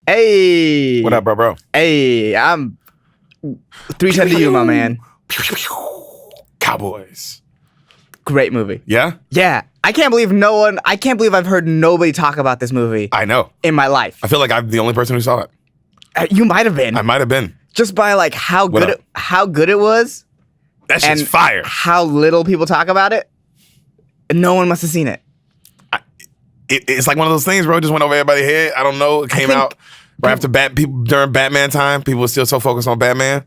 Hey. What up, bro? Hey, I'm 310 to you, my man. Cowboys. Great movie. Yeah? Yeah. I can't believe I've heard nobody talk about this movie I know. in my life. I feel like I'm the only person who saw it. You might have been. I might have been. Just by like how good it was. That shit's and fire. How little people talk about it. No one must have seen it. It's like one of those things, bro. It just went over everybody's head. I don't know. It came out right after people during Batman time. People were still so focused on Batman.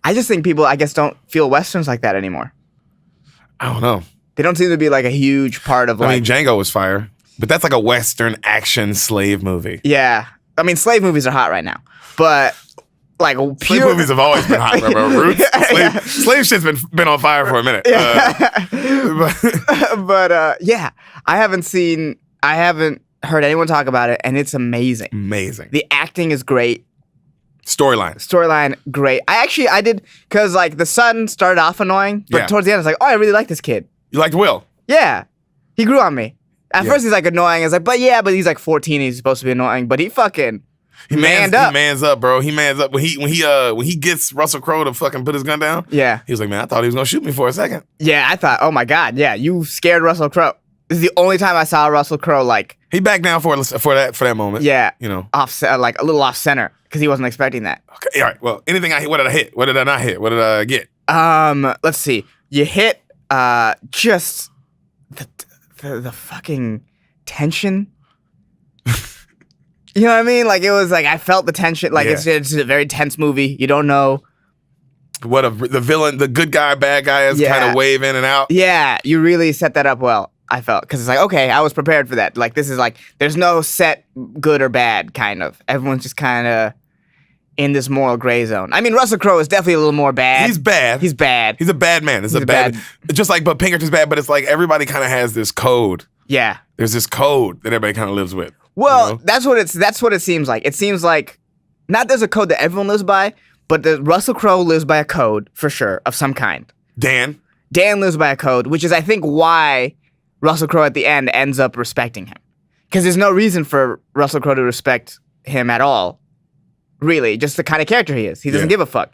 I just think people, I guess, don't feel Westerns like that anymore. I don't know. They don't seem to be like a huge part of I mean, Django was fire, but that's like a Western action slave movie. Yeah. I mean, slave movies are hot right now. But like slave movies have always been hot, bro. Roots. Slave shit's been on fire for a minute. Yeah. Yeah, I haven't heard anyone talk about it, and it's amazing. Amazing. The acting is great. Storyline, great. I did, because like the son started off annoying, but towards the end, it's like, oh, I really like this kid. You liked Will? Yeah. He grew on me. At first, he's like annoying. I was like, but he's like 14, he's supposed to be annoying, but he fucking manned up. He mans up, bro. He mans up. When he gets Russell Crowe to fucking put his gun down, yeah. He was like, man, I thought he was gonna shoot me for a second. Yeah, I thought, oh my God, yeah, you scared Russell Crowe. This is the only time I saw Russell Crowe like he backed down for that moment. Yeah, you know, like a little off center because he wasn't expecting that. Okay, all right. Well, anything I hit, what did I hit? What did I not hit? What did I get? Let's see. You hit just the fucking tension. You know what I mean? Like it was like I felt the tension. Like it's a very tense movie. You don't know the villain, the good guy, bad guy is kind of wave in and out. Yeah, you really set that up well. I felt because it's like, okay, I was prepared for that. Like this is like there's no set good or bad kind of. Everyone's just kind of in this moral gray zone. I mean, Russell Crowe is definitely a little more bad. He's bad. He's bad. He's a bad man. It's a bad. Just like, but Pinkerton's bad. But it's like everybody kind of has this code. Yeah. There's this code that everybody kind of lives with. Well, you know? that's what it seems like. It seems like not there's a code that everyone lives by, but Russell Crowe lives by a code for sure of some kind. Dan lives by a code, which is I think why Russell Crowe at the end ends up respecting him. Because there's no reason for Russell Crowe to respect him at all. Really, just the kind of character he is. He doesn't give a fuck.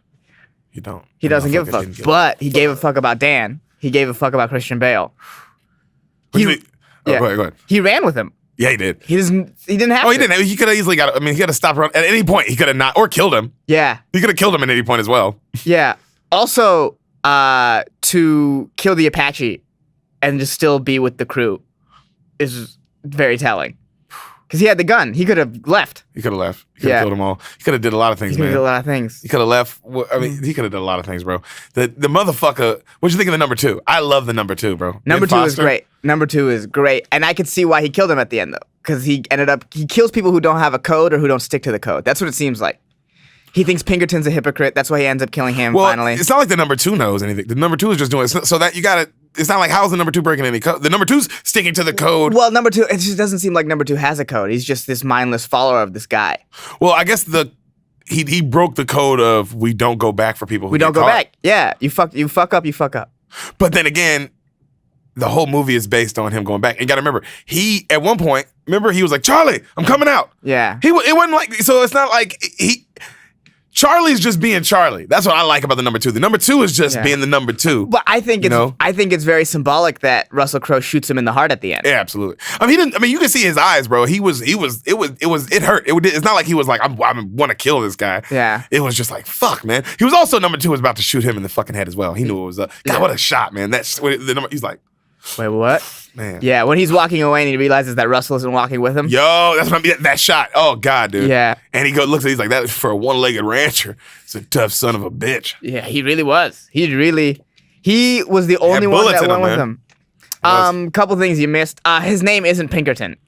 He doesn't give a fuck. But he gave a fuck about Dan. He gave a fuck about Christian Bale. Go ahead. He ran with him. Yeah, he did. He didn't have to. Oh, he didn't. He could have easily got. I mean, he could have stopped around at any point. He could have not, or killed him. Yeah. He could have killed him at any point as well. Yeah. Also, to kill the Apache and just still be with the crew is very telling. Because he had the gun. He could have left. He could have killed them all. He could have did a lot of things, He could have did a lot of things. He could have left. I mean, he could have done a lot of things, bro. The motherfucker. What you think of the number 2? I love the number 2, bro. Number 2 is great. Number 2 is great. And I could see why he killed him at the end, though. Because he kills people who don't have a code or who don't stick to the code. That's what it seems like. He thinks Pinkerton's a hypocrite. That's why he ends up killing him finally. It's not like the number 2 knows anything. The number 2 is just doing it. So that you got to. It's not like how's the number 2 breaking any code? The number 2's sticking to the code. Well, number 2, it just doesn't seem like number 2 has a code. He's just this mindless follower of this guy. Well, I guess he broke the code of we don't go back for people who get caught. Back. Yeah, you fuck up. But then again, the whole movie is based on him going back. And you got to remember, at one point, he was like, Charlie, I'm coming out. Yeah. It wasn't like, so it's not like Charlie's just being Charlie. That's what I like about the number 2. The number 2 is just being the number 2. But I think it's very symbolic that Russell Crowe shoots him in the heart at the end. Yeah, absolutely. I mean, you can see his eyes, bro. It hurt. It's not like he was like, I want to kill this guy. Yeah. It was just like, fuck, man. He was also number 2 was about to shoot him in the fucking head as well. He knew it was up. God, what a shot, man. He's like, wait, what? Man. Yeah, when he's walking away and he realizes that Russell isn't walking with him. Yo, that's what that shot. Oh, God, dude. Yeah. And he looks at he's like, that was for a one-legged rancher. It's a tough son of a bitch. Yeah, he really was. He was the only one that went with him. Couple things you missed. His name isn't Pinkerton.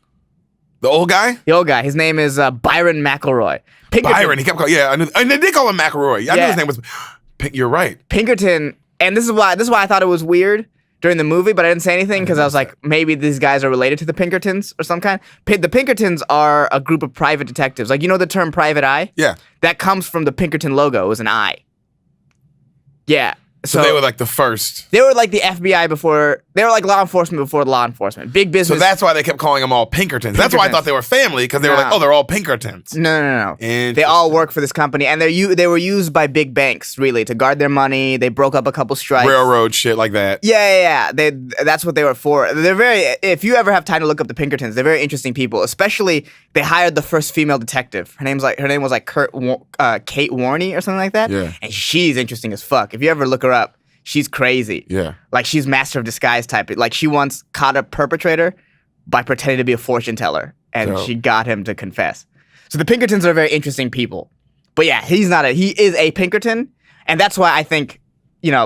The old guy? The old guy. His name is Byron McElroy. Pinkerton. Byron. He kept calling. Yeah, I knew. They did call him McElroy. I knew his name was. You're right. Pinkerton. And this is why I thought it was weird during the movie, but I didn't say anything because I was like, maybe these guys are related to the Pinkertons or some kind. The Pinkertons are a group of private detectives. Like, you know the term private eye? Yeah. That comes from the Pinkerton logo. It was an eye. Yeah. So they were like the first. They were like the FBI before. They were like law enforcement before law enforcement. Big business. So that's why they kept calling them all Pinkertons. That's why I thought they were family, because they were like, oh, they're all Pinkertons. No. They all work for this company, and they were used by big banks, really, to guard their money. They broke up a couple strikes. Railroad shit like that. Yeah. That's what they were for. They're very, if you ever have time to look up the Pinkertons, they're very interesting people. Especially, they hired the first female detective. Her name was like Kate Warney or something like that. Yeah. And she's interesting as fuck. If you ever look her up, she's crazy. Yeah. Like, she's master of disguise type. Like, she once caught a perpetrator by pretending to be a fortune teller, and she got him to confess. So the Pinkertons are very interesting people. But yeah, he is a Pinkerton, and that's why I think,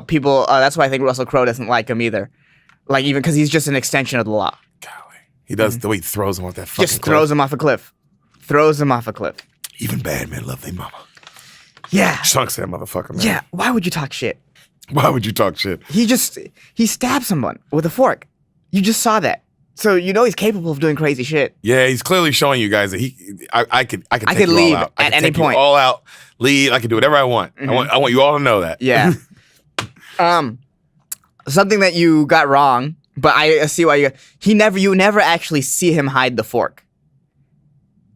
people, that's why I think Russell Crowe doesn't like him either. Like, even because he's just an extension of the law. Golly. He does the way he throws him off that fucking cliff. Just throws him off a cliff. Throws him off a cliff. Even bad men love their mama. Yeah. Chunks that motherfucker, man. Yeah, why would you talk shit? Why would you talk shit? He stabbed someone with a fork. You just saw that. So he's capable of doing crazy shit. Yeah, he's clearly showing you guys that I could take you leave all out. at any point. All out, leave. I can do whatever I want. Mm-hmm. I want you all to know that. Yeah. Something that you got wrong, but I see why you never actually see him hide the fork.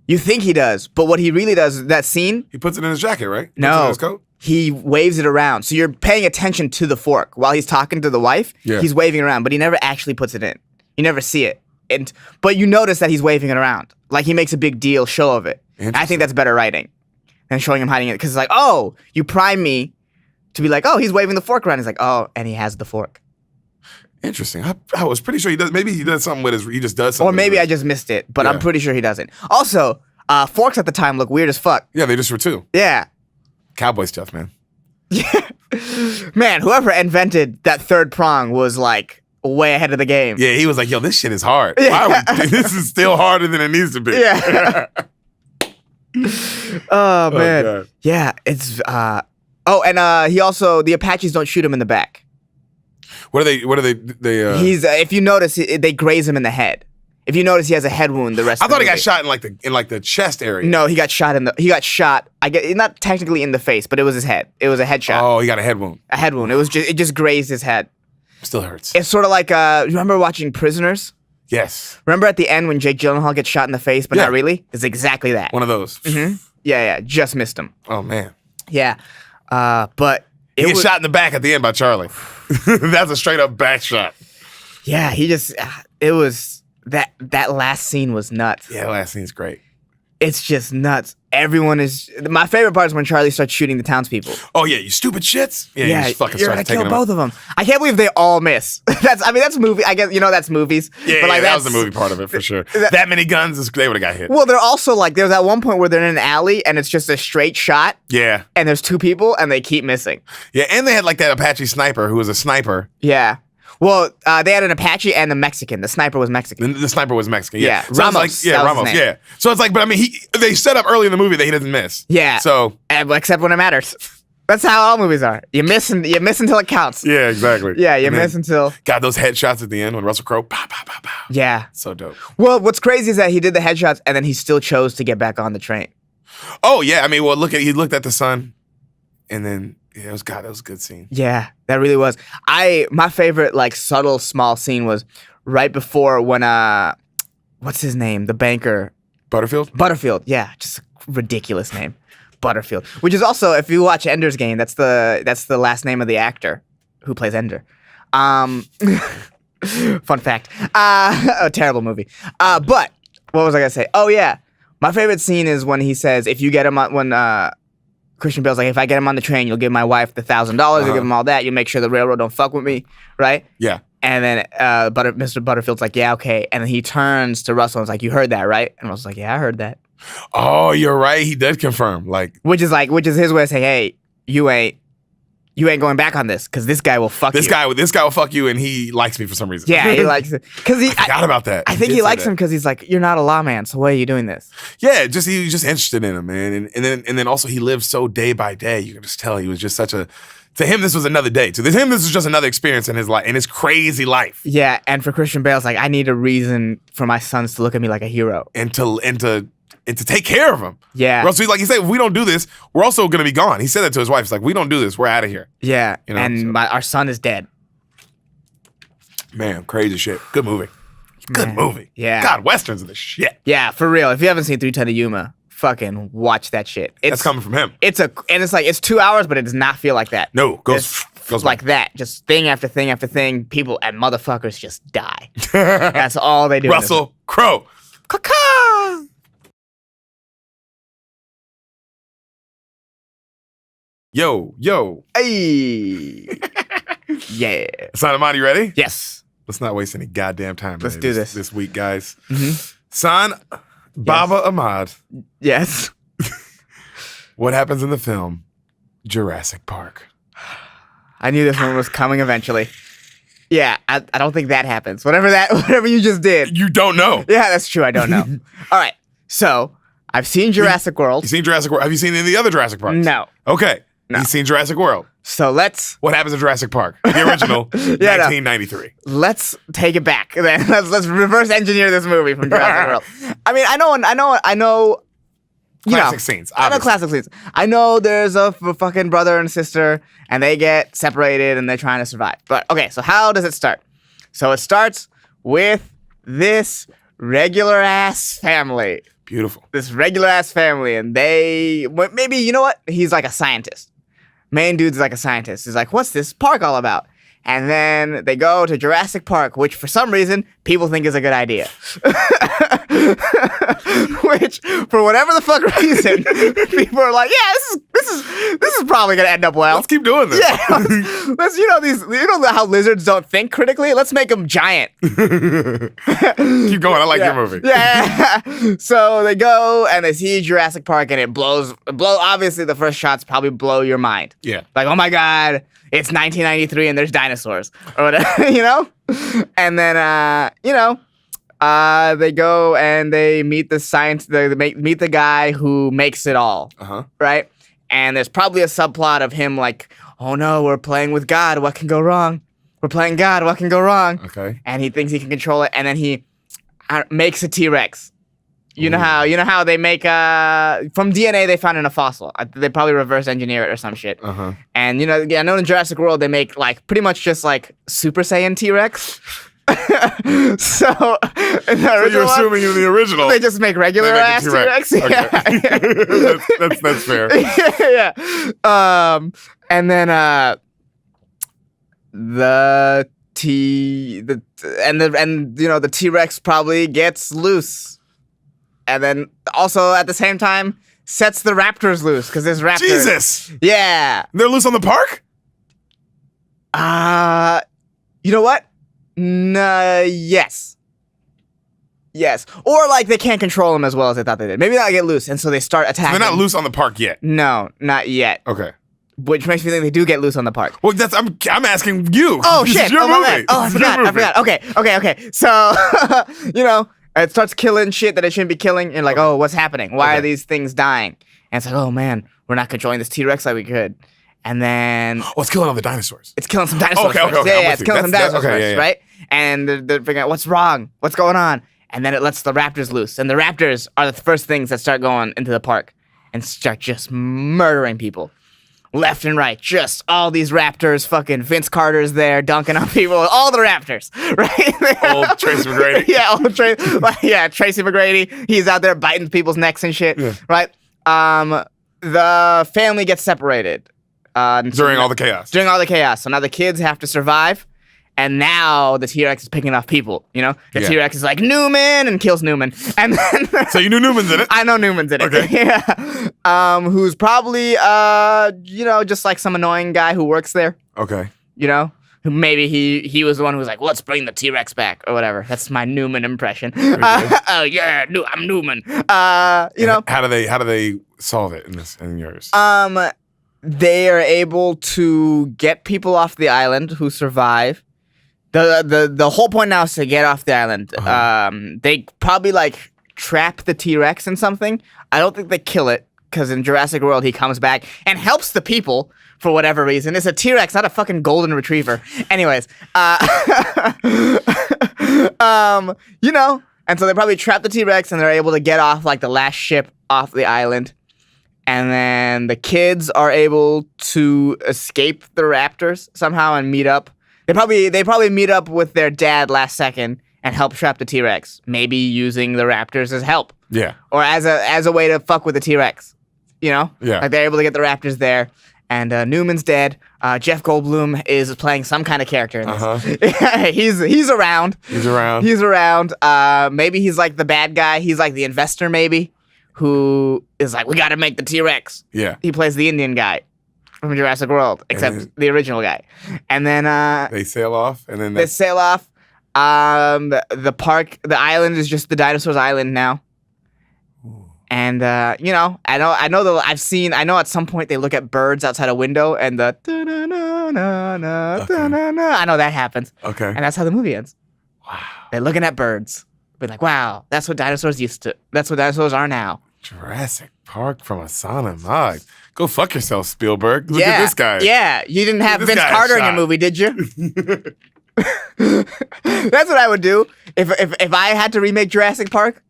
You think he does, but what he really does, that scene. He puts it in his jacket, right? No. Puts it in his coat? He waves it around. So you're paying attention to the fork while he's talking to the wife. Yeah. He's waving around, but he never actually puts it in. You never see it. But you notice that he's waving it around. Like, he makes a big show of it. I think that's better writing than showing him hiding it. Because it's like, oh, you prime me to be like, oh, he's waving the fork around. He's like, oh, and he has the fork. Interesting. I was pretty sure he does. Maybe he does something with he just does something. Or maybe I just missed it, but I'm pretty sure he doesn't. Also, forks at the time look weird as fuck. Yeah, they just were too. Yeah. Cowboy stuff, man. Yeah. Man, whoever invented that third prong was like way ahead of the game. Yeah, he was like, yo, this shit is hard. This is still harder than it needs to be. Yeah. Oh, man. God. Yeah, it's and he also, the Apaches don't shoot him in the back. What are they He's if you notice, they graze him in the head. If you notice, he has a head wound. The rest. I thought he got movie. shot in the chest area. No, he got shot I get not technically in the face, but it was his head. It was a headshot. Oh, he got a head wound. A head wound. It just grazed his head. Still hurts. It's sort of like you remember watching Prisoners? Yes. Remember at the end when Jake Gyllenhaal gets shot in the face, but not really? It's exactly that. One of those. Mm-hmm. Yeah, just missed him. Oh man. Yeah, but he gets shot in the back at the end by Charlie. That's a straight up back shot. Yeah, he just it was that last scene was nuts. Yeah, last scene's great. It's just nuts. Everyone is. My favorite part is when Charlie starts shooting the townspeople. Oh yeah, you stupid shits. Yeah, yeah, he just fucking you're starts gonna taking kill them both of them. I can't believe they all miss. That's movie. I guess that's movies. Yeah, but like, that was the movie part of it for sure. That many guns, they would have got hit. Well, they're also like there's that one point where they're in an alley and it's just a straight shot. Yeah, and there's two people and they keep missing. Yeah, and they had like that Apache sniper who was a sniper. Yeah. Well, they had an Apache and a Mexican. The sniper was Mexican. The sniper was Mexican. Yeah, yeah. Ramos. Ramos. Yeah. So it's like, but I mean, they set up early in the movie that he doesn't miss. Yeah. So except when it matters. That's how all movies are. You miss until it counts. Yeah, exactly. Yeah, you miss until. Got those headshots at the end when Russell Crowe. Pow, pow, pow, pow. Yeah. So dope. Well, what's crazy is that he did the headshots and then he still chose to get back on the train. Oh yeah, I mean, well, he looked at the sun, and then. Yeah, that was a good scene. Yeah, that really was. My favorite like subtle small scene was right before when what's his name? The banker. Butterfield, yeah, just a ridiculous name. Butterfield. Which is also, if you watch Ender's Game, that's the last name of the actor who plays Ender. Fun fact. A terrible movie. But what was I gonna say? Oh yeah. My favorite scene is when he says, if you get him on when Christian Bale's like, if I get him on the train, you'll give my wife the $1,000. You'll give him all that. You'll make sure the railroad don't fuck with me, right? Yeah. And then Mr. Butterfield's like, yeah, okay. And then he turns to Russell and is like, you heard that, right? And Russell's like, yeah, I heard that. Oh, you're right. He did confirm, which is his way of saying, hey, you ain't going back on this because this guy will fuck you. This guy will fuck you, and he likes me for some reason. Yeah, he likes it because I forgot about that. I think he likes him because he's like, you're not a lawman, so why are you doing this? Yeah, he was just interested in him, man, and then also he lived so day by day. You can just tell he was just such a. To him, this was another day. To him, this was just another experience in his life, in his crazy life. Yeah, and for Christian Bale's like, I need a reason for my sons to look at me like a hero and to take care of him. Yeah. Russell, like he said, if we don't do this, we're also going to be gone. He said that to his wife. He's like, we don't do this, we're out of here. Yeah. Our son is dead. Man, crazy shit. Good movie. Good movie. Yeah. God, Westerns are the shit. Yeah, for real. If you haven't seen 310 to Yuma, fucking watch that shit. That's coming from him. It's 2 hours, but it does not feel like that. No, goes like that. Just thing after thing after thing. People and motherfuckers just die. That's all they do. Russell Crowe. Caw-caw! Yo. Hey. Yeah. Ehsan Ahmad, you ready? Yes. Let's not waste any goddamn time. Let's do this. This week, guys. San Baba Ahmad. Yes. What happens in the film Jurassic Park? I knew this one was coming eventually. Yeah, I don't think that happens. Whatever you just did. You don't know. Yeah, that's true. I don't know. All right. So, I've seen Jurassic World. You've seen Jurassic World. Have you seen any of the other Jurassic Parks? No. Okay. No. You've seen Jurassic World. So What happens in Jurassic Park? The original, 1993. Let's take it back. Then let's reverse engineer this movie from Jurassic World. I mean, I know. Classic scenes. I know classic scenes. I know there's a fucking brother and sister, and they get separated, and they're trying to survive. But okay, so how does it start? So it starts with this regular ass family. Beautiful. This regular ass family, and maybe you know what? He's like a scientist. Main dude's like a scientist. He's like, what's this park all about? And then they go to Jurassic Park, which for some reason people think is a good idea. Which, for whatever the fuck reason, people are like, yeah, this is probably gonna end up well. Let's keep doing this. Yeah, let's you know how lizards don't think critically. Let's make them giant. Keep going. I like your movie. Yeah. So they go and they see Jurassic Park, and it blows. Obviously, the first shots probably blow your mind. Yeah. Like, oh my god, it's 1993 and there's dinosaurs or whatever, you know. And then they go and they meet meet the guy who makes it all. Right. And there's probably a subplot of him like, oh no, we're playing with God. What can go wrong? We're playing God. What can go wrong? Okay. And he thinks he can control it, and then he makes a T-Rex. You know how they make from DNA they found in a fossil. They probably reverse engineer it or some shit. And I know in Jurassic World they make like pretty much just like Super Saiyan T-Rex. So you're assuming in the original they just make regular ass T-Rex. Okay. Yeah. that's fair. Yeah. And then the T-Rex probably gets loose. And then also at the same time sets the raptors loose because there's raptors. Jesus. Yeah. They're loose on the park? You know what? Yes. Yes. Or like they can't control them as well as they thought they did. Maybe they'll get loose and so they start attacking. So they're not loose on the park yet. No, not yet. Okay. Which makes me think they do get loose on the park. Well, I'm asking you. Oh this shit! Is your movie. Oh, I forgot. Okay. So it starts killing shit that it shouldn't be killing, and like, oh, what's happening? Why are these things dying? And it's like, oh man, we're not controlling this T-Rex like we could. And then it's killing all the dinosaurs. It's killing some dinosaurs. Okay. Yeah, it's killing some dinosaurs first, right? And they're figuring out what's wrong, what's going on, and then it lets the raptors loose, and the raptors are the first things that start going into the park and start just murdering people. Left and right, just all these raptors, fucking Vince Carter's there dunking on people, all the raptors, right? Old Tracy McGrady. Yeah, Tracy McGrady. He's out there biting people's necks and shit, right? The family gets separated. During all the chaos. During all the chaos. So now the kids have to survive, and now the T-Rex is picking off people, The T-Rex is like, Newman, and kills Newman. And then so you knew Newman's in it? I know Newman's in it. Okay. Yeah. Who's probably, just like some annoying guy who works there. Okay. Who maybe he was the one who was like, let's bring the T-Rex back, or whatever. That's my Newman impression. I'm Newman. How do they solve it in yours? They are able to get people off the island who survive. The whole point now is to get off the island. They probably like trap the T-Rex in something. I don't think they kill it because in Jurassic World he comes back and helps the people for whatever reason. It's a T-Rex, not a fucking golden retriever. Anyways, and so they probably trap the T-Rex and they're able to get off like the last ship off the island. And then the kids are able to escape the raptors somehow and meet up. They probably meet up with their dad last second and help trap the T-Rex, maybe using the raptors as help. Yeah. Or as a way to fuck with the T-Rex. You know? Yeah. Like they're able to get the raptors there. And Newman's dead. Jeff Goldblum is playing some kind of character in this. He's around. He's around. He's around. Maybe he's like the bad guy. He's like the investor, maybe, who is like, we got to make the T-Rex. Yeah. He plays the Indian guy from Jurassic World, except the original guy. And then they sail off, and then they sail off. The park, the island is just the dinosaurs' island now. And I know at some point they look at birds outside a window and the I know that happens. Okay. And that's how the movie ends. Wow. They're looking at birds. Be like, wow, that's what dinosaurs used to. That's what dinosaurs are now. Jurassic Park from Ehsan and Mag. Go fuck yourself, Spielberg. Look at this guy. Yeah, you didn't have Vince Carter in your movie, did you? That's what I would do if I had to remake Jurassic Park.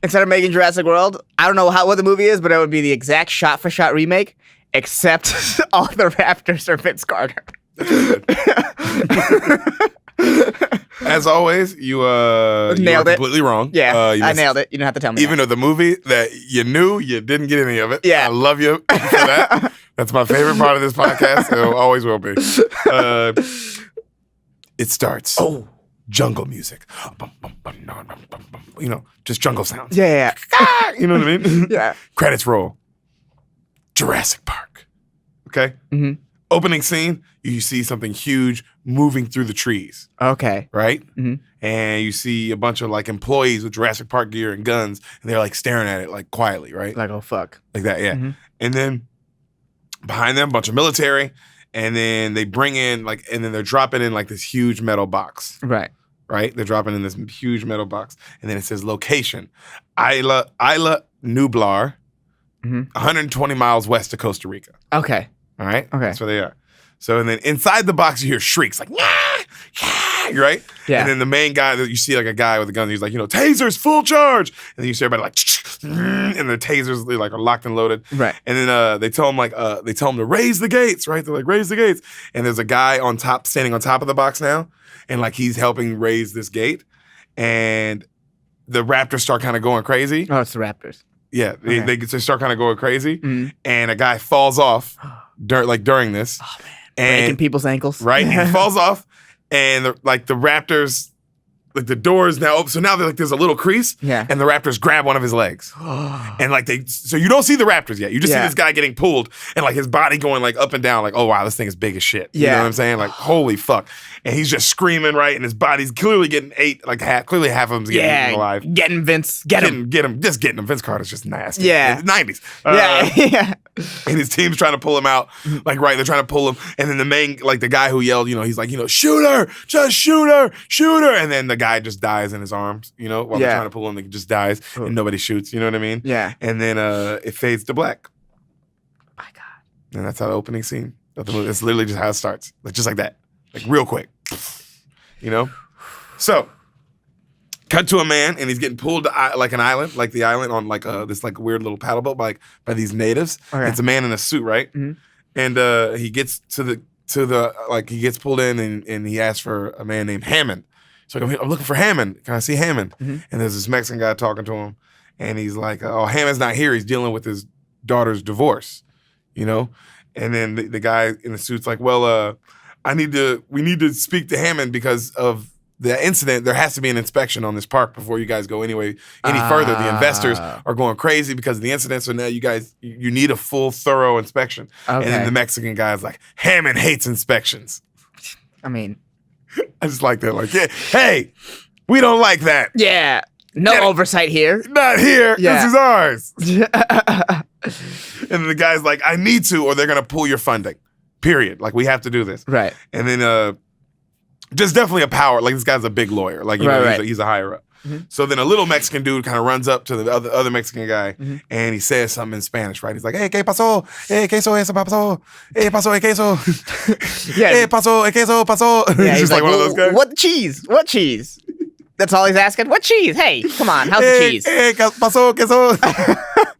Instead of making Jurassic World, I don't know what the movie is, but it would be the exact shot-for-shot remake, except all the raptors are Vince Carter. As always, you nailed it. Completely wrong. Yeah, I nailed it. You don't have to tell me. Even though the movie that you knew, you didn't get any of it. Yeah. I love you for that. That's my favorite part of this podcast. It always will be. It starts. Oh. Jungle music. You know, just jungle sounds. Yeah. You know what I mean? Yeah. Credits roll. Jurassic Park. Okay? Mm-hmm. Opening scene, you see something huge moving through the trees. Okay. Right? Mm-hmm. And you see a bunch of like employees with Jurassic Park gear and guns, and they're like staring at it like quietly, right? Like, oh, fuck. Like that, yeah. Mm-hmm. And then behind them, a bunch of military, and then they bring in and then they're dropping in like this huge metal box. Right. Right? They're dropping in this huge metal box. And then it says location. Isla Nublar, 120 miles west of Costa Rica. Okay. All right? Okay. That's where they are. So, and then inside the box, you hear shrieks like, yeah, right? Yeah. And then the main guy, you see like a guy with a gun, he's like, tasers, full charge. And then you see everybody like, and the tasers like are locked and loaded. Right. And then they tell him to raise the gates, right? They're like, raise the gates. And there's a guy standing on top of the box now. And like he's helping raise this gate. And the raptors start kind of going crazy. Oh, it's the raptors. Yeah. Okay. They start kind of going crazy. Mm-hmm. And a guy falls off during this. Oh, man. And, breaking people's ankles. Right? And he falls off. And the raptors, like the door is now open. So now there's a little crease. Yeah. And the raptors grab one of his legs. And like so you don't see the raptors yet. You just see this guy getting pulled and like his body going like up and down. Like, oh wow, this thing is big as shit. You know what I'm saying? Like, holy fuck. And he's just screaming, right? And his body's clearly getting ate. Like clearly half of him's getting eaten alive. Getting Vince. Get him. Just getting him. Vince Carter's just nasty. Yeah. 90s. Yeah. And his team's trying to pull him out. Like, right, they're trying to pull him. And then the main, like the guy who yelled, he's like, shoot her, just shoot her, shoot her. And then the guy just dies in his arms, while they're trying to pull him, he just dies and nobody shoots, you know what I mean? Yeah. And then it fades to black. My God. And that's how the opening scene of the movie, it's literally just how it starts. Like, just like that. Like, real quick. So, cut to a man, and he's getting pulled to like an island, like the island on like this like weird little paddle boat by these natives. Okay. It's a man in a suit, right? Mm-hmm. And he gets to the like he gets pulled in, and he asks for a man named Hammond. So I'm looking for Hammond. Can I see Hammond? Mm-hmm. And there's this Mexican guy talking to him, and he's like, "Oh, Hammond's not here. He's dealing with his daughter's divorce." And then the guy in the suit's like, "Well, we need to speak to Hammond because of the incident. There has to be an inspection on this park before you guys go any further. The investors are going crazy because of the incident. So now you need a full, thorough inspection." Okay. And then the Mexican guy's like, "Hammond hates inspections." I mean, I just like that. Like, yeah, hey, we don't like that. Yeah. No oversight here. Not here. Yeah. This is ours. And the guy's like, "I need to, or they're going to pull your funding. Period. Like, we have to do this." Right. And then just definitely a power. Like, this guy's a big lawyer. Like, he's a higher up. Mm-hmm. So then a little Mexican dude kind of runs up to the other Mexican guy, mm-hmm. and he says something in Spanish, right? He's like, "Hey, ¿qué pasó? Hey, ¿qué eso pasó? Hey, pasó el queso? Yeah. Hey, pasó el queso pasó?" Yeah, he's just like one of those guys. What cheese? What cheese? That's all he's asking. What cheese? Hey, come on. How's the cheese? Hey, pasó queso?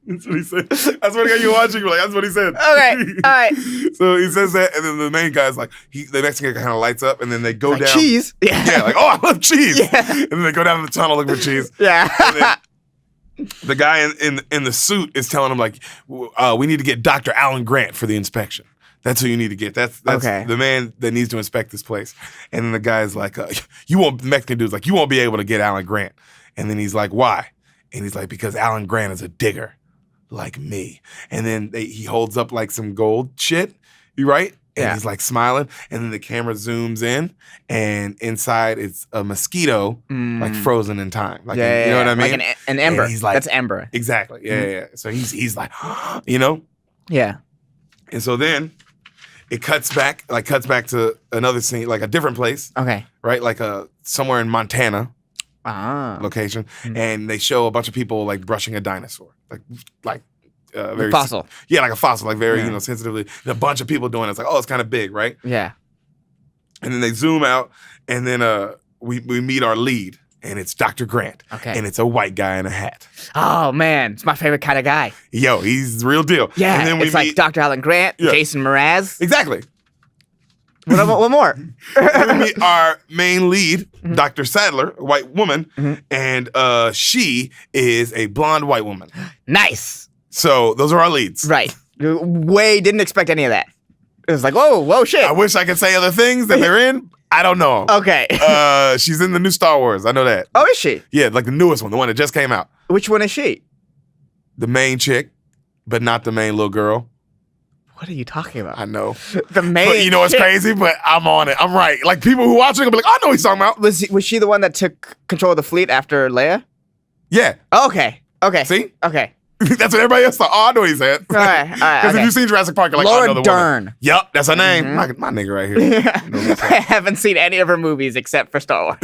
That's what he said. That's what you're watching. You're like, that's what he said. Okay, all right. So he says that, and then the main guy's like, the Mexican guy kind of lights up, and then they go like down. Cheese. Yeah. Yeah, like, oh, I love cheese. Yeah. And then they go down the tunnel looking for cheese. Yeah. And then the guy in the suit is telling him, like, we need to get Dr. Alan Grant for the inspection. That's who you need to get. That's okay. The man that needs to inspect this place. And then the guy's like, the Mexican dude's like, you won't be able to get Alan Grant. And then he's like, why? And he's like, because Alan Grant is a digger like me. And then he holds up like some gold shit, right? And he's like smiling. And then the camera zooms in, and inside it's a mosquito like frozen in time. Like, you know what I mean? Like an ember. And he's like, that's ember. Exactly. Yeah. So he's like, you know? Yeah. And so then it cuts back to another scene, like a different place. Okay. Right? Like somewhere in Montana. Location, and they show a bunch of people like brushing a dinosaur, like very fossil. Yeah, like a fossil, like very sensitively. And a bunch of people doing it. It's like, oh, it's kind of big, right? Yeah. And then they zoom out, and then we meet our lead, and it's Dr. Grant. Okay. And it's a white guy in a hat. Oh man, it's my favorite kind of guy. Yo, he's the real deal. Yeah. And then it's like Dr. Alan Grant, Jason Mraz. Exactly. What more? We meet our main lead, Dr. Sadler, a white woman, and she is a blonde white woman. Nice. So those are our leads. Right. Didn't expect any of that. It was like, whoa, shit. I wish I could say other things that they're in. I don't know. Okay. She's in the new Star Wars. I know that. Oh, is she? Yeah, like the newest one, the one that just came out. Which one is she? The main chick, but not the main little girl. What are you talking about? I know. The main But you know what's crazy? But I'm on it. I'm right. Like people who watch it will be like, I know what he's talking about. Was she the one that took control of the fleet after Leia? Yeah. Oh, okay. See? Okay. That's what everybody else thought. Oh, I know what he said. All right. Because if you've seen Jurassic Park, you're like, Laura I know the Dern. woman. Yep, that's her name. My nigga right here. I haven't seen any of her movies except for Star Wars.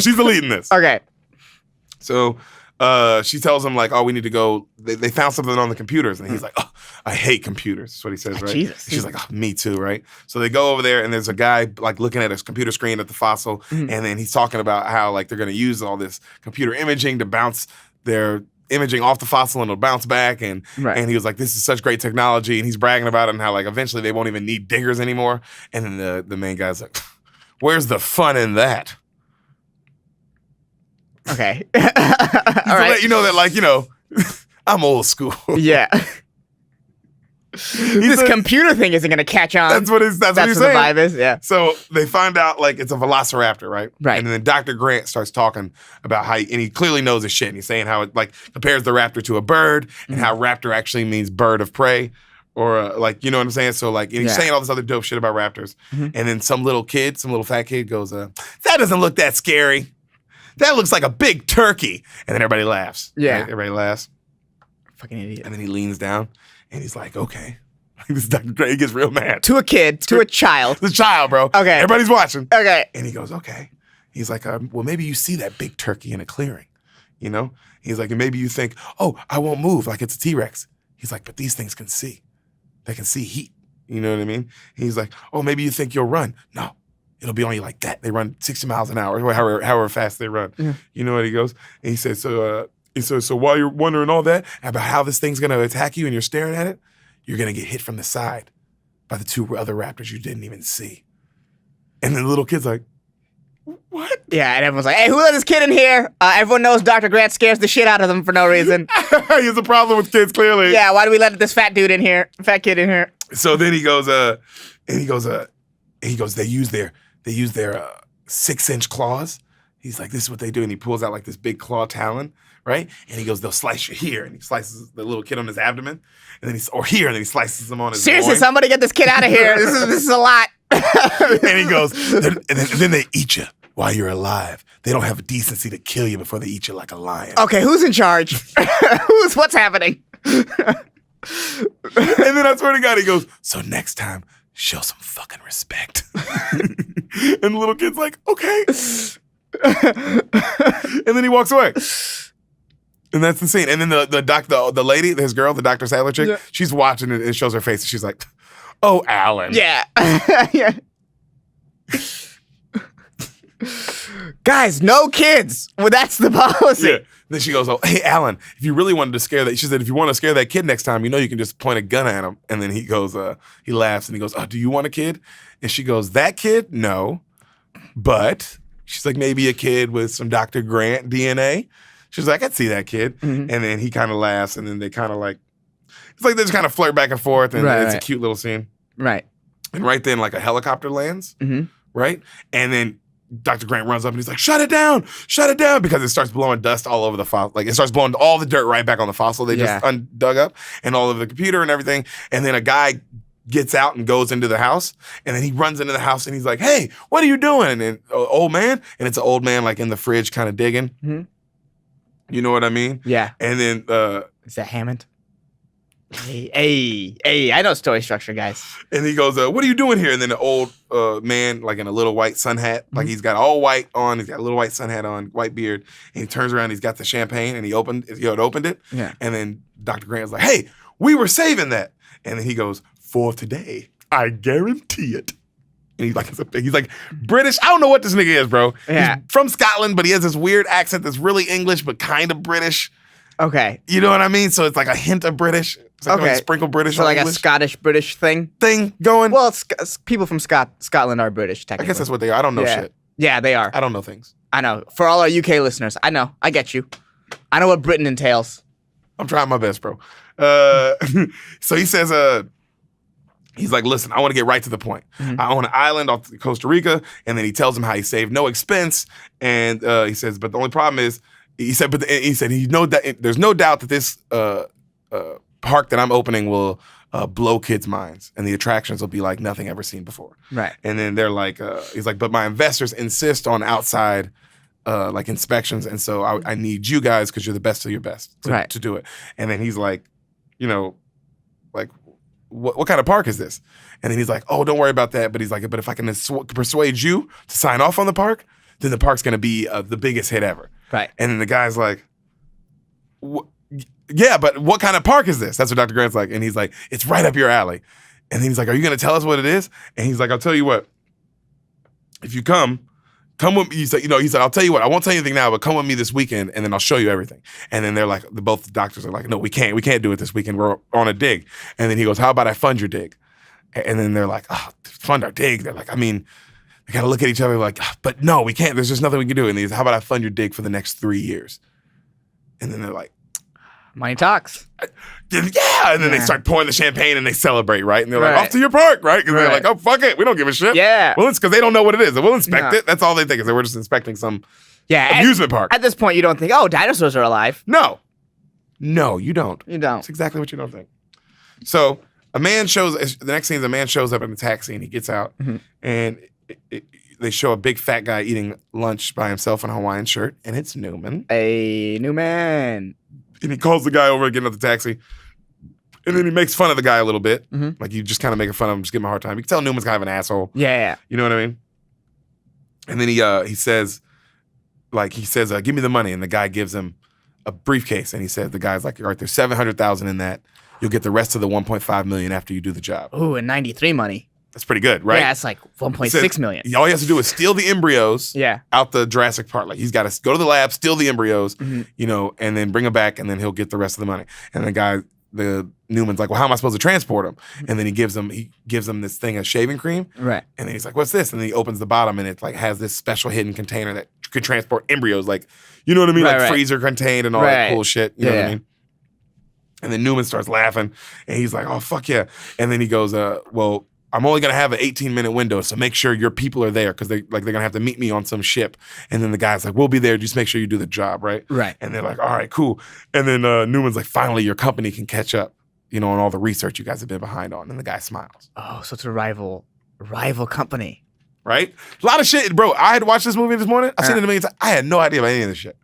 She's the lead in this. Okay. So she tells him, like, oh, we need to go. They found something on the computers. And he's like, oh, I hate computers. That's what he says, right? Jesus. She's like, oh, me too, right? So they go over there, and there's a guy, like, looking at his computer screen at the fossil. And then he's talking about how, like, they're going to use all this computer imaging to bounce their imaging off the fossil, and it'll bounce back. And he was like, this is such great technology. And he's bragging about it and how, like, eventually they won't even need diggers anymore. And then the main guy's like, where's the fun in that? Okay. All right. Let you know that, like, you know, I'm old school. Yeah. This computer thing isn't going to catch on. That's what he's saying. The vibe is, yeah. So they find out, like, it's a velociraptor, right? Right. And then Dr. Grant starts talking about how, and he clearly knows his shit. And he's saying how it, like, compares the raptor to a bird, and how raptor actually means bird of prey. Or, like, you know what I'm saying? So, like, and he's saying all this other dope shit about raptors. And then some little fat kid goes, that doesn't look that scary. That looks like a big turkey. And then everybody laughs. Yeah. Right? Everybody laughs. Fucking idiot. And then he leans down and he's like, okay. This is Dr. Gray. He gets real mad. To a kid, to a child. The child, bro. Okay. Everybody's watching. Okay. And he goes, okay. He's like, well, maybe you see that big turkey in a clearing, you know? He's like, and maybe you think, oh, I won't move like it's a T-Rex. He's like, but these things can see. They can see heat. You know what I mean? He's like, oh, maybe you think you'll run. No. It'll be only like that. They run 60 miles an hour, however fast they run. Yeah. You know what he goes? And he says, so while you're wondering all that about how this thing's going to attack you and you're staring at it, you're going to get hit from the side by the two other raptors you didn't even see. And then the little kid's like, what? Yeah, and everyone's like, hey, who let this kid in here? Everyone knows Dr. Grant scares the shit out of them for no reason. He has a problem with kids, clearly. Yeah, why do we let this fat kid in here? So then he goes, they use their 6-inch claws. He's like, this is what they do. And he pulls out like this big claw talon, right? And he goes, they'll slice you here. And he slices the little kid on his abdomen. And then and then he slices him on his Seriously, loin. somebody get this kid out of here. This is a lot. And he goes, and then they eat you while you're alive. They don't have a decency to kill you before they eat you like a lion. Okay, who's in charge? What's happening? And then I swear to God, he goes, so next time, show some fucking respect. And the little kid's like, okay. And then he walks away. And that's the scene. And then the lady, his girl, the Dr. Sadler chick, she's watching it and shows her face. And she's like, oh, Alan. Yeah. Yeah. Guys, no kids. Well, that's the policy. Yeah. Then she goes, oh, hey, Alan, if you really wanted to scare that, she said, if you want to scare that kid next time, you know you can just point a gun at him. And then he goes, he laughs and he goes, oh, do you want a kid? And she goes, that kid? No. But she's like, maybe a kid with some Dr. Grant DNA. She's like, I could see that kid. Mm-hmm. And then he kind of laughs and then they kind of like, it's like they just kind of flirt back and forth and it's a cute little scene. Right. And right then, like a helicopter lands, right? And then Dr. Grant runs up and he's like, shut it down, because it starts blowing dust all over the fossil. Like it starts blowing all the dirt right back on the fossil they just dug up and all of the computer and everything. And then a guy gets out and goes into the house and then he runs into the house and he's like, hey, what are you doing? And old man, and it's an old man like in the fridge kind of digging. Mm-hmm. You know what I mean? Yeah. And then is that Hammond? Hey, I know story structure, guys. And he goes, what are you doing here? And then the old man, like in a little white sun hat, like he's got all white on, he's got a little white sun hat on, white beard, and he turns around, he's got the champagne, and he opened it. Yeah. And then Dr. Grant's like, hey, we were saving that. And then he goes, for today, I guarantee it. And he's like British. I don't know what this nigga is, bro. Yeah. He's from Scotland, but he has this weird accent that's really English, but kind of British. Okay. You know what I mean? So it's like a hint of British. It's like a sprinkle British. So like English. a Scottish-British thing going. Well, people from Scotland are British, technically. I guess that's what they are. I don't know shit. Yeah, they are. I don't know things. I know. For all our UK listeners, I know. I get you. I know what Britain entails. I'm trying my best, bro. So he says, he's like, listen, I want to get right to the point. Mm-hmm. I own an island off Costa Rica, and then he tells him how he saved no expense, and he says, but the only problem is, there's no doubt that this park that I'm opening will blow kids' minds, and the attractions will be like nothing ever seen before. Right. And then they're like, he's like, but my investors insist on outside like inspections, and so I need you guys because you're the best of your best to do it. And then he's like, you know, like, what kind of park is this? And then he's like, oh, don't worry about that. But he's like, but if I can persuade you to sign off on the park, then the park's going to be the biggest hit ever. Right. And then the guy's like, yeah, but what kind of park is this? That's what Dr. Grant's like. And he's like, it's right up your alley. And then he's like, are you going to tell us what it is? And he's like, I'll tell you what. If you come with me. He said, I'll tell you what, I won't tell you anything now, but come with me this weekend and then I'll show you everything. And then they're like, both the doctors are like, no, we can't do it this weekend. We're on a dig. And then he goes, how about I fund your dig? And then they're like, oh, fund our dig. They're like, I mean, they kind of look at each other like, but no, we can't. There's just nothing we can do. And he's, how about I fund your dig for the next 3 years? And then they're like, money talks. Yeah. And then they start pouring the champagne and they celebrate, right? And they're like, off to your park, right? Because they're like, oh, fuck it. We don't give a shit. Yeah. Well, it's because they don't know what it is. We'll inspect it. That's all they think is that we're just inspecting some amusement park. At this point, you don't think, oh, dinosaurs are alive. No, you don't. You don't. That's exactly what you don't think. So the next scene is a man shows up in a taxi and he gets out and they show a big fat guy eating lunch by himself in a Hawaiian shirt, and it's Newman. Hey, Newman. And he calls the guy over again at the taxi. And then he makes fun of the guy a little bit. Mm-hmm. Like, you just kind of making fun of him, just give him a hard time. You can tell Newman's kind of an asshole. Yeah. You know what I mean? And then he says, give me the money. And the guy gives him a briefcase. And he said, the guy's like, all right, there's $700,000 in that. You'll get the rest of the $1.5 million after you do the job. Ooh, and 93 money. That's pretty good, right? Yeah, it's like 1.6 million. All he has to do is steal the embryos out the Jurassic Park. Like, he's got to go to the lab, steal the embryos, and then bring them back, and then he'll get the rest of the money. And the Newman's like, well, how am I supposed to transport them? And then he gives them this thing of shaving cream. Right. And then he's like, what's this? And then he opens the bottom, and it like has this special hidden container that could transport embryos. Like, you know what I mean? Like freezer contained and all that cool shit. You know what I mean? And then Newman starts laughing, and he's like, oh, fuck yeah. And then he goes, well, I'm only going to have an 18-minute window, so make sure your people are there because they're going to have to meet me on some ship. And then the guy's like, we'll be there. Just make sure you do the job, right? Right. And they're like, all right, cool. And then Newman's like, finally, your company can catch up, on all the research you guys have been behind on. And the guy smiles. Oh, so it's a rival company. Right? A lot of shit. Bro, I had watched this movie this morning. I've seen it a million times. I had no idea about any of this shit.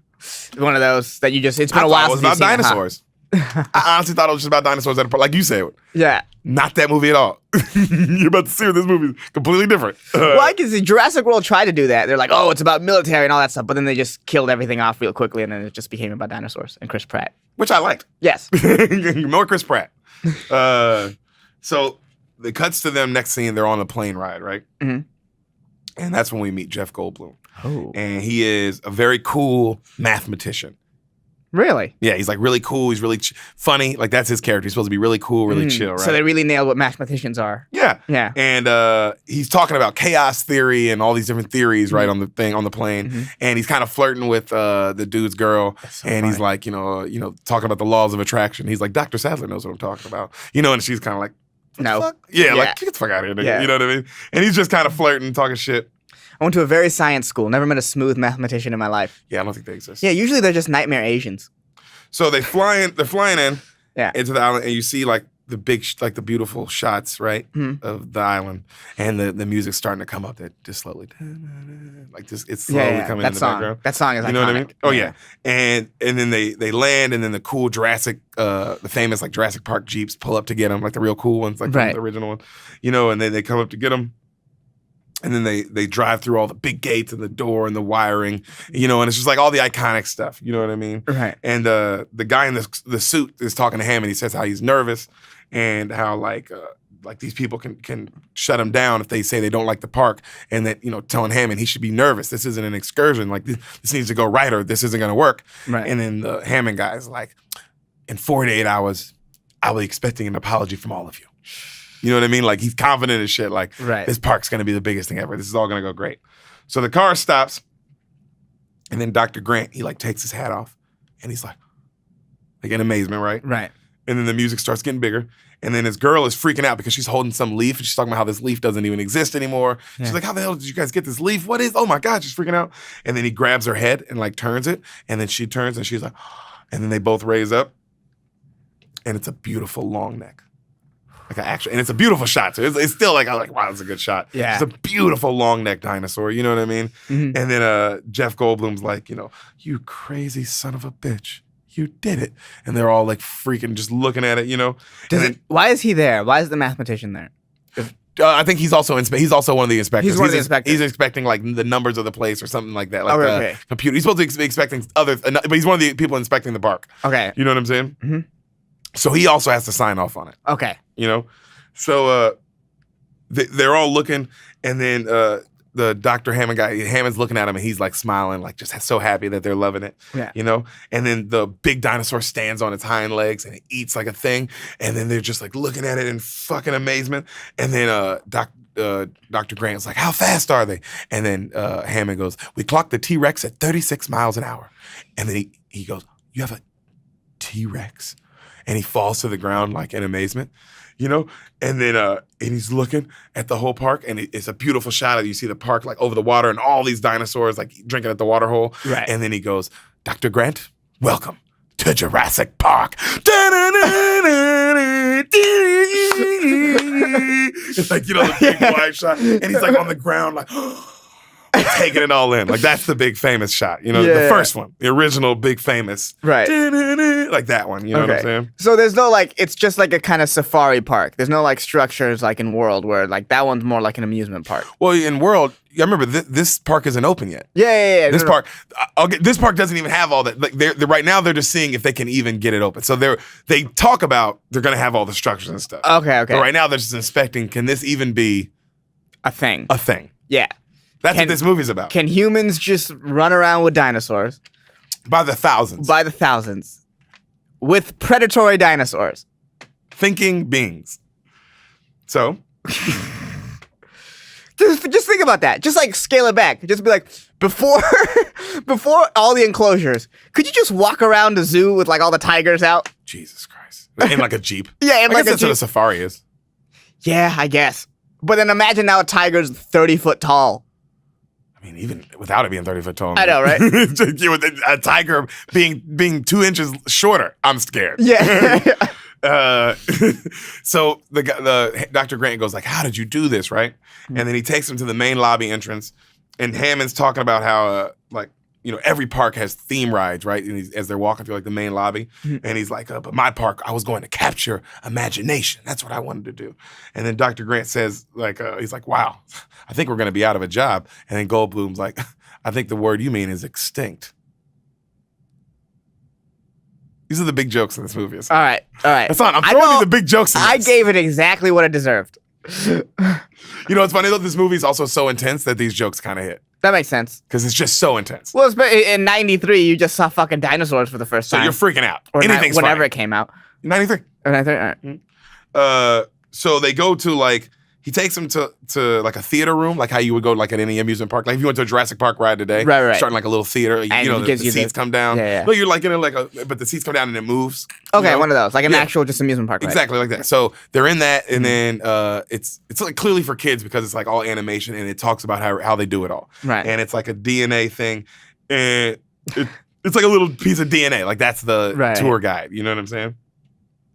One of those that it's been a while since you've seen it. It was about dinosaurs. I honestly thought it was just about dinosaurs at a park, like you said. Yeah. Not that movie at all. You're about to see this movie is completely different. Well, I can see Jurassic World tried to do that. They're like, oh, it's about military and all that stuff, but then they just killed everything off real quickly, and then it just became about dinosaurs and Chris Pratt. Which I liked. Yes. More Chris Pratt. So it cuts to them next scene. They're on a plane ride, right? Mm-hmm. And that's when we meet Jeff Goldblum. Oh. And he is a very cool mathematician. Really? Yeah, he's like really cool. He's really funny. Like that's his character. He's supposed to be really cool, really chill, right? So they really nailed what mathematicians are. Yeah. Yeah. And he's talking about chaos theory and all these different theories, right, on the thing, on the plane. And he's kind of flirting with the dude's girl. So and funny. he's like, talking about the laws of attraction. He's like, Dr. Sadler knows what I'm talking about. And she's kind of like, no. Fuck? Yeah, like, get the fuck out of here, nigga. Yeah. You know what I mean? And he's just kind of flirting, talking shit. I went to a very science school. Never met a smooth mathematician in my life. Yeah, I don't think they exist. Yeah, usually they're just nightmare Asians. So they're flying in Yeah. into the island, and you see like the big, the beautiful shots, right, of the island, and the music's starting to come up. That just slowly, like just it's slowly coming in the background. That song is iconic. You know what I mean? Oh yeah. And then they land, and then the cool Jurassic, the famous like Jurassic Park Jeeps pull up to get them, like the real cool ones, like the original one, and then they come up to get them. And then they drive through all the big gates and the door and the wiring, and it's just like all the iconic stuff. You know what I mean? Right. And the guy in the suit is talking to Hammond. He says how he's nervous and how like these people can shut him down if they say they don't like the park, and that telling Hammond he should be nervous. This isn't an excursion. Like this needs to go right, or this isn't going to work. Right. And then the Hammond guy is like, in 48 hours, I'll be expecting an apology from all of you. You know what I mean? Like, he's confident as shit. Like, this park's going to be the biggest thing ever. This is all going to go great. So the car stops, and then Dr. Grant, he, like, takes his hat off, and he's like in amazement, right? Right. And then the music starts getting bigger, and then his girl is freaking out because she's holding some leaf, and she's talking about how this leaf doesn't even exist anymore. Yeah. She's like, how the hell did you guys get this leaf? What is, oh my God, she's freaking out. And then he grabs her head and, like, turns it, and then she turns, and she's like, and then they both raise up, and it's a beautiful long neck. Like an actual, and it's a beautiful shot too. It's still like, I'm like, wow, that's a good shot. Yeah. It's a beautiful long neck dinosaur. You know what I mean? And then Jeff Goldblum's like, you crazy son of a bitch, you did it. And they're all like freaking just looking at it. Why is he there? Why is the mathematician there? I think he's also one of the inspectors. He's one of the inspectors. He's expecting like the numbers of the place or something like that. Like computer. He's supposed to be expecting others, but he's one of the people inspecting the park. Okay. You know what I'm saying? So he also has to sign off on it. Okay. So they're all looking, and then the Dr. Hammond guy, Hammond's looking at him, and he's like smiling, like just so happy that they're loving it. Yeah. And then the big dinosaur stands on its hind legs and it eats like a thing, and then they're just like looking at it in fucking amazement. And then Dr. Grant's like, how fast are they? And then Hammond goes, we clocked the T-Rex at 36 miles an hour. And then he goes, you have a T-Rex? And he falls to the ground like in amazement, and then and he's looking at the whole park, and it's a beautiful shot of you see the park like over the water and all these dinosaurs like drinking at the water hole. Right. And then he goes, Dr. Grant, welcome to Jurassic Park. It's like, the big wide shot, and he's like on the ground like taking it all in. Like, that's the big famous shot, the first one, the original big famous. Right. Like that one, you know what I'm saying? So there's no it's just like a kind of safari park. There's no like structures like in World where like that one's more like an amusement park. Well, in World, I remember this park isn't open yet. Yeah. This park doesn't even have all that. Like they're right now they're just seeing if they can even get it open. So they talk about they're gonna have all the structures and stuff. Okay. But right now they're just inspecting. Can this even be a thing? A thing. Yeah. That's what this movie's about. Can humans just run around with dinosaurs? By the thousands. With predatory dinosaurs. Thinking beings. So. just think about that. Just like scale it back. Just be like, before all the enclosures, could you just walk around the zoo with like all the tigers out? Jesus Christ. In like a Jeep. Yeah, in like a Jeep. That's what a safari is. Yeah, I guess. But then imagine now a tiger's 30 foot tall. I mean, even without it being 30 foot tall. I know, right? A tiger being 2 inches shorter, I'm scared. Yeah. So the Dr. Grant goes like, how did you do this, right? And then he takes him to the main lobby entrance, and Hammond's talking about how every park has theme rides, right? And as they're walking through like the main lobby, and he's like, but my park, I was going to capture imagination. That's what I wanted to do. And then Dr. Grant says he's like, wow, I think we're going to be out of a job. And then Goldblum's like, I think the word you mean is extinct. These are the big jokes in this movie. All right. Ehsan, I'm throwing you the big jokes in this. I gave it exactly what it deserved. You know, it's funny though. This movie is also so intense that these jokes kind of hit. That makes sense. Because it's just so intense. Well, in 93, you just saw fucking dinosaurs for the first time. So you're freaking out. Or anything's whenever funny. it came out. 93. Or 93, all right. So they go to like, he takes them to like a theater room, like how you would go to like at any amusement park. Like if you went to a Jurassic Park ride today, right. starting like a little theater, you know, the seats come down. Yeah. No, you're like in it like but the seats come down and it moves. Okay, you know? one of those, like an actual just amusement park ride. Exactly like that. So they're in that, and then it's like clearly for kids because it's like all animation and it talks about how they do it all. Right. And it's like a DNA thing, and it's like a little piece of DNA. Like that's the tour guide. You know what I'm saying?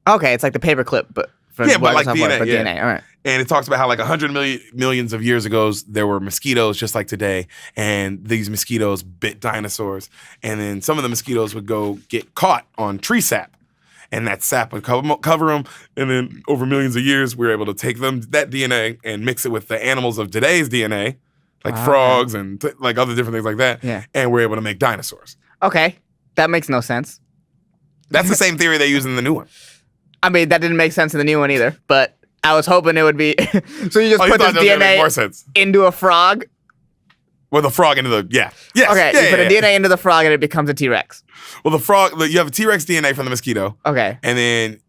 Okay, it's like the paperclip, but for but like DNA. DNA. All right. And it talks about how like 100 millions of years ago, there were mosquitoes just like today. And these mosquitoes bit dinosaurs. And then some of the mosquitoes would go get caught on tree sap. And that sap would cover them. And then over millions of years, we were able to take that DNA and mix it with the animals of today's DNA, like frogs and like other different things like that. Yeah. And we're able to make dinosaurs. Okay. That makes no sense. That's the same theory they use in the new one. I mean, that didn't make sense in the new one either, but I was hoping it would be. So you just put this DNA into a frog? Well, the frog into the, Yes. Okay, you put a DNA into the frog and it becomes a T-Rex. Well, the frog, you have a T-Rex DNA from the mosquito. Okay. And then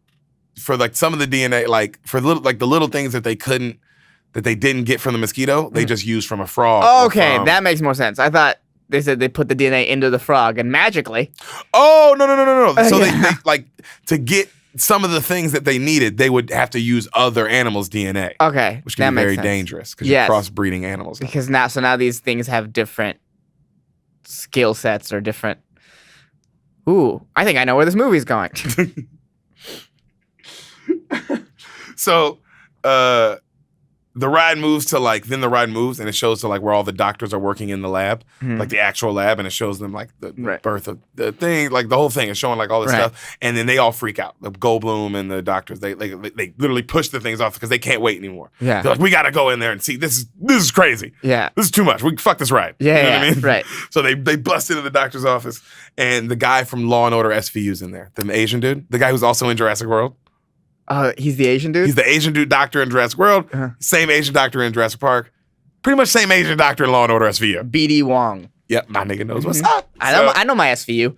for like some of the DNA, like for the little things that they didn't get from the mosquito, they just used from a frog. Okay, that makes more sense. I thought they said they put the DNA into the frog and magically. Oh, no. So they like, to get some of the things that they needed, they would have to use other animals' DNA. Okay, which can be very dangerous because you're crossbreeding animals. Because now these things have different skill sets or different. Ooh, I think I know where this movie's going. So, the ride moves to like, then the ride moves and it shows to like where all the doctors are working in the lab, like the actual lab, and it shows them like the birth of the thing, like the whole thing is showing like all this stuff, and then they all freak out. The Goldblum and the doctors, they literally push the things off because they can't wait anymore. Yeah, they're like, we got to go in there and see. This is crazy. Yeah, this is too much. We fuck this ride. Yeah, you know what I mean? Right. So they bust into the doctor's office, and the guy from Law and Order SVU's in there, the Asian dude, the guy who's also in Jurassic World. He's the Asian dude? He's the Asian dude doctor in Jurassic World. Same Asian doctor in Jurassic Park. Pretty much same Asian doctor in Law and Order SVU. BD Wong. Yep, my nigga knows what's up. I know my SVU.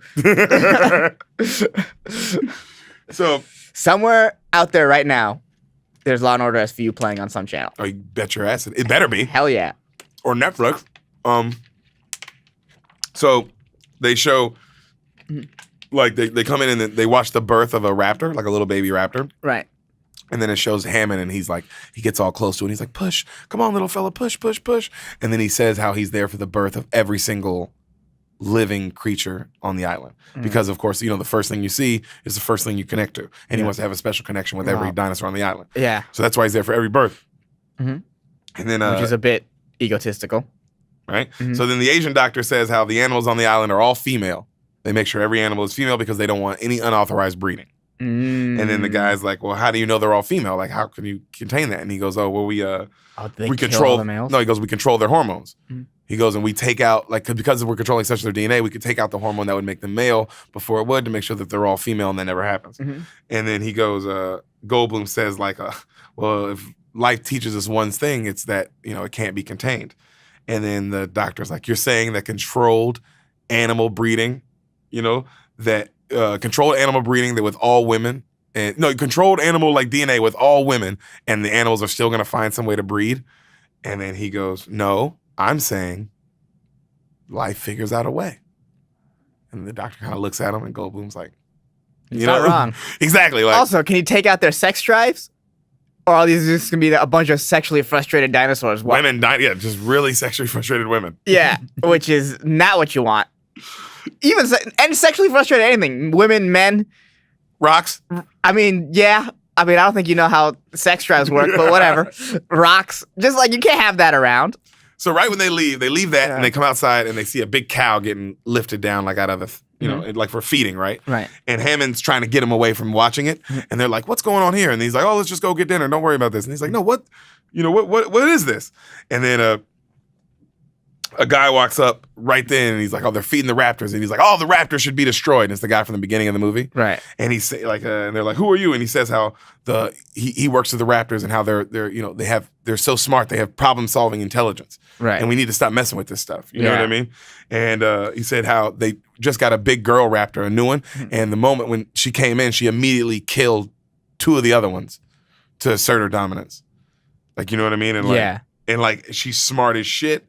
So somewhere out there right now, there's Law and Order SVU playing on some channel. Oh, you bet your ass. It better be. Hell yeah. Or Netflix. So they show... Like they come in and they watch the birth of a raptor, like a little baby raptor. Right. And then it shows Hammond and he's like, he gets all close to it and he's like, push, come on, little fella, push, push, push. And then he says how he's there for the birth of every single living creature on the island. Because of course, the first thing you see is the first thing you connect to. And he wants to have a special connection with every dinosaur on the island. Yeah. So that's why he's there for every birth. And then which is a bit egotistical. Right? So then the Asian doctor says how the animals on the island are all female. They make sure every animal is female because they don't want any unauthorized breeding. And then the guy's like, well, how do you know they're all female? Like, how can you contain that? And he goes, oh, well, we control the males? No, he goes, we control their hormones. He goes, and we take out, like, because we're controlling such their DNA, we could take out the hormone that would make them male before it would to make sure that they're all female, and that never happens. And then he goes, Goldblum says, like, well, if life teaches us one thing, it's that, it can't be contained. And then the doctor's like, you're saying that controlled animal breeding, that controlled animal breeding that with all women, and no, controlled animal like DNA with all women, and the animals are still going to find some way to breed. And then he goes, no, I'm saying life figures out a way. And the doctor kind of looks at him, and Goldblum's like, He's not wrong. Exactly. Like, also, can you take out their sex drives? Or are these just going to be a bunch of sexually frustrated dinosaurs? Women, just really sexually frustrated women. Yeah, which is not what you want. And sexually frustrated anything. Women, men. Rocks? I mean, yeah. I don't think you know how sex drives work, but whatever. Rocks. Just like, you can't have that around. So right when they leave that and they come outside and they see a big cow getting lifted down like out of the, like for feeding, right? Right. And Hammond's trying to get him away from watching it. And they're like, what's going on here? And he's like, oh, let's just go get dinner. Don't worry about this. And he's like, no, what is this? And then a guy walks up right then and he's like, oh, they're feeding the raptors. And he's like, oh, the raptors should be destroyed. And it's the guy from the beginning of the movie. Right. And he's like, and they're like, who are you? And he says how he works with the raptors and how they're so smart. They have problem solving intelligence. Right. And we need to stop messing with this stuff. You know what I mean? And he said how they just got a big girl raptor, a new one. And the moment when she came in, she immediately killed 2 of the other ones to assert her dominance. Like, you know what I mean? And like she's smart as shit.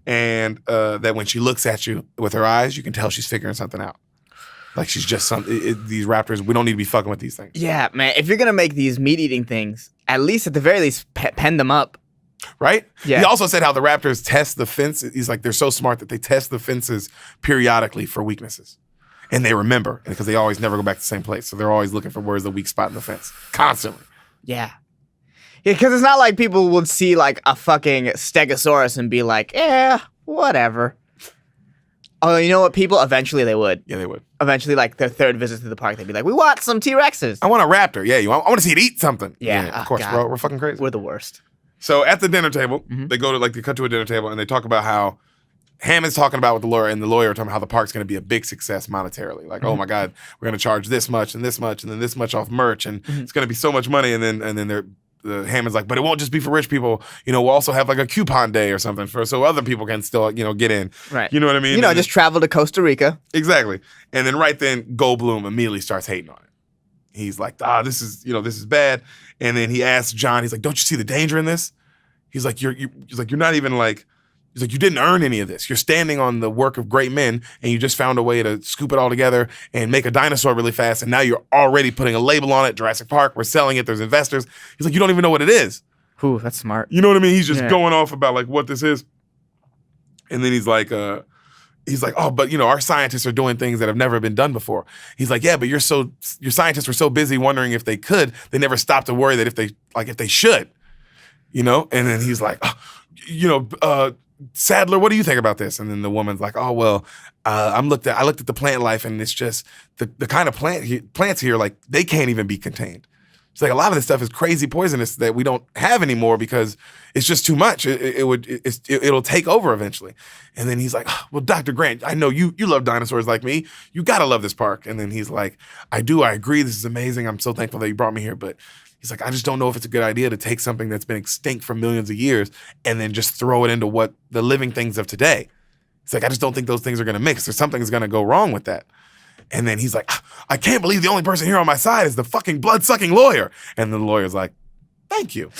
And that when she looks at you with her eyes, you can tell she's figuring something out. Like she's just these raptors, we don't need to be fucking with these things. Yeah, man. If you're going to make these meat-eating things, at the very least, pen them up. Right? Yeah. He also said how the raptors test the fence. He's like, they're so smart that they test the fences periodically for weaknesses. And they remember, because they always never go back to the same place. So they're always looking for where's the weak spot in the fence. Constantly. Yeah. Yeah, because it's not like people would see like a fucking Stegosaurus and be like, whatever. Oh, you know what? People, eventually they would. Yeah, they would. Eventually, like their third visit to the park, they'd be like, we want some T-Rexes. I want a raptor. Yeah, I want to see it eat something. Yeah, of course, bro. We're fucking crazy. We're the worst. So at the dinner table, they cut to a dinner table and they talk about how Hammond's talking about with the lawyer, and the lawyer talking about how the park's going to be a big success monetarily. Like, oh my God, we're going to charge this much and this much and then this much off merch, and it's going to be so much money. And then the Hammond's like, but it won't just be for rich people. You know, we'll also have like a coupon day or something so other people can still, get in. Right. You know what I mean? Just travel to Costa Rica. Exactly. And then right then, Goldblum immediately starts hating on it. He's like, this is bad. And then he asks John, he's like, don't you see the danger in this? He's like, you're not even like, he's like, you didn't earn any of this. You're standing on the work of great men, and you just found a way to scoop it all together and make a dinosaur really fast. And now you're already putting a label on it, Jurassic Park. We're selling it. There's investors. He's like, you don't even know what it is. Ooh, that's smart. You know what I mean? He's just going off about like what this is. And then he's like, oh, but our scientists are doing things that have never been done before. He's like, yeah, but your scientists were so busy wondering if they could, they never stopped to worry that if they should, And then he's like, Sadler, what do you think about this? And then the woman's like, oh, well, I looked at the plant life, and it's just the kind of plants here, like they can't even be contained. It's like a lot of this stuff is crazy poisonous that we don't have anymore because it's just too much. It'll take over eventually. And then he's like, oh, well, Dr. Grant, I know you love dinosaurs like me. You gotta love this park. And then he's like, I do. I agree. This is amazing. I'm so thankful that you brought me here. But he's like, I just don't know if it's a good idea to take something that's been extinct for millions of years and then just throw it into what the living things of today. It's like, I just don't think those things are going to mix. Or something's going to go wrong with that. And then he's like, I can't believe the only person here on my side is the fucking blood-sucking lawyer. And the lawyer's like, thank you.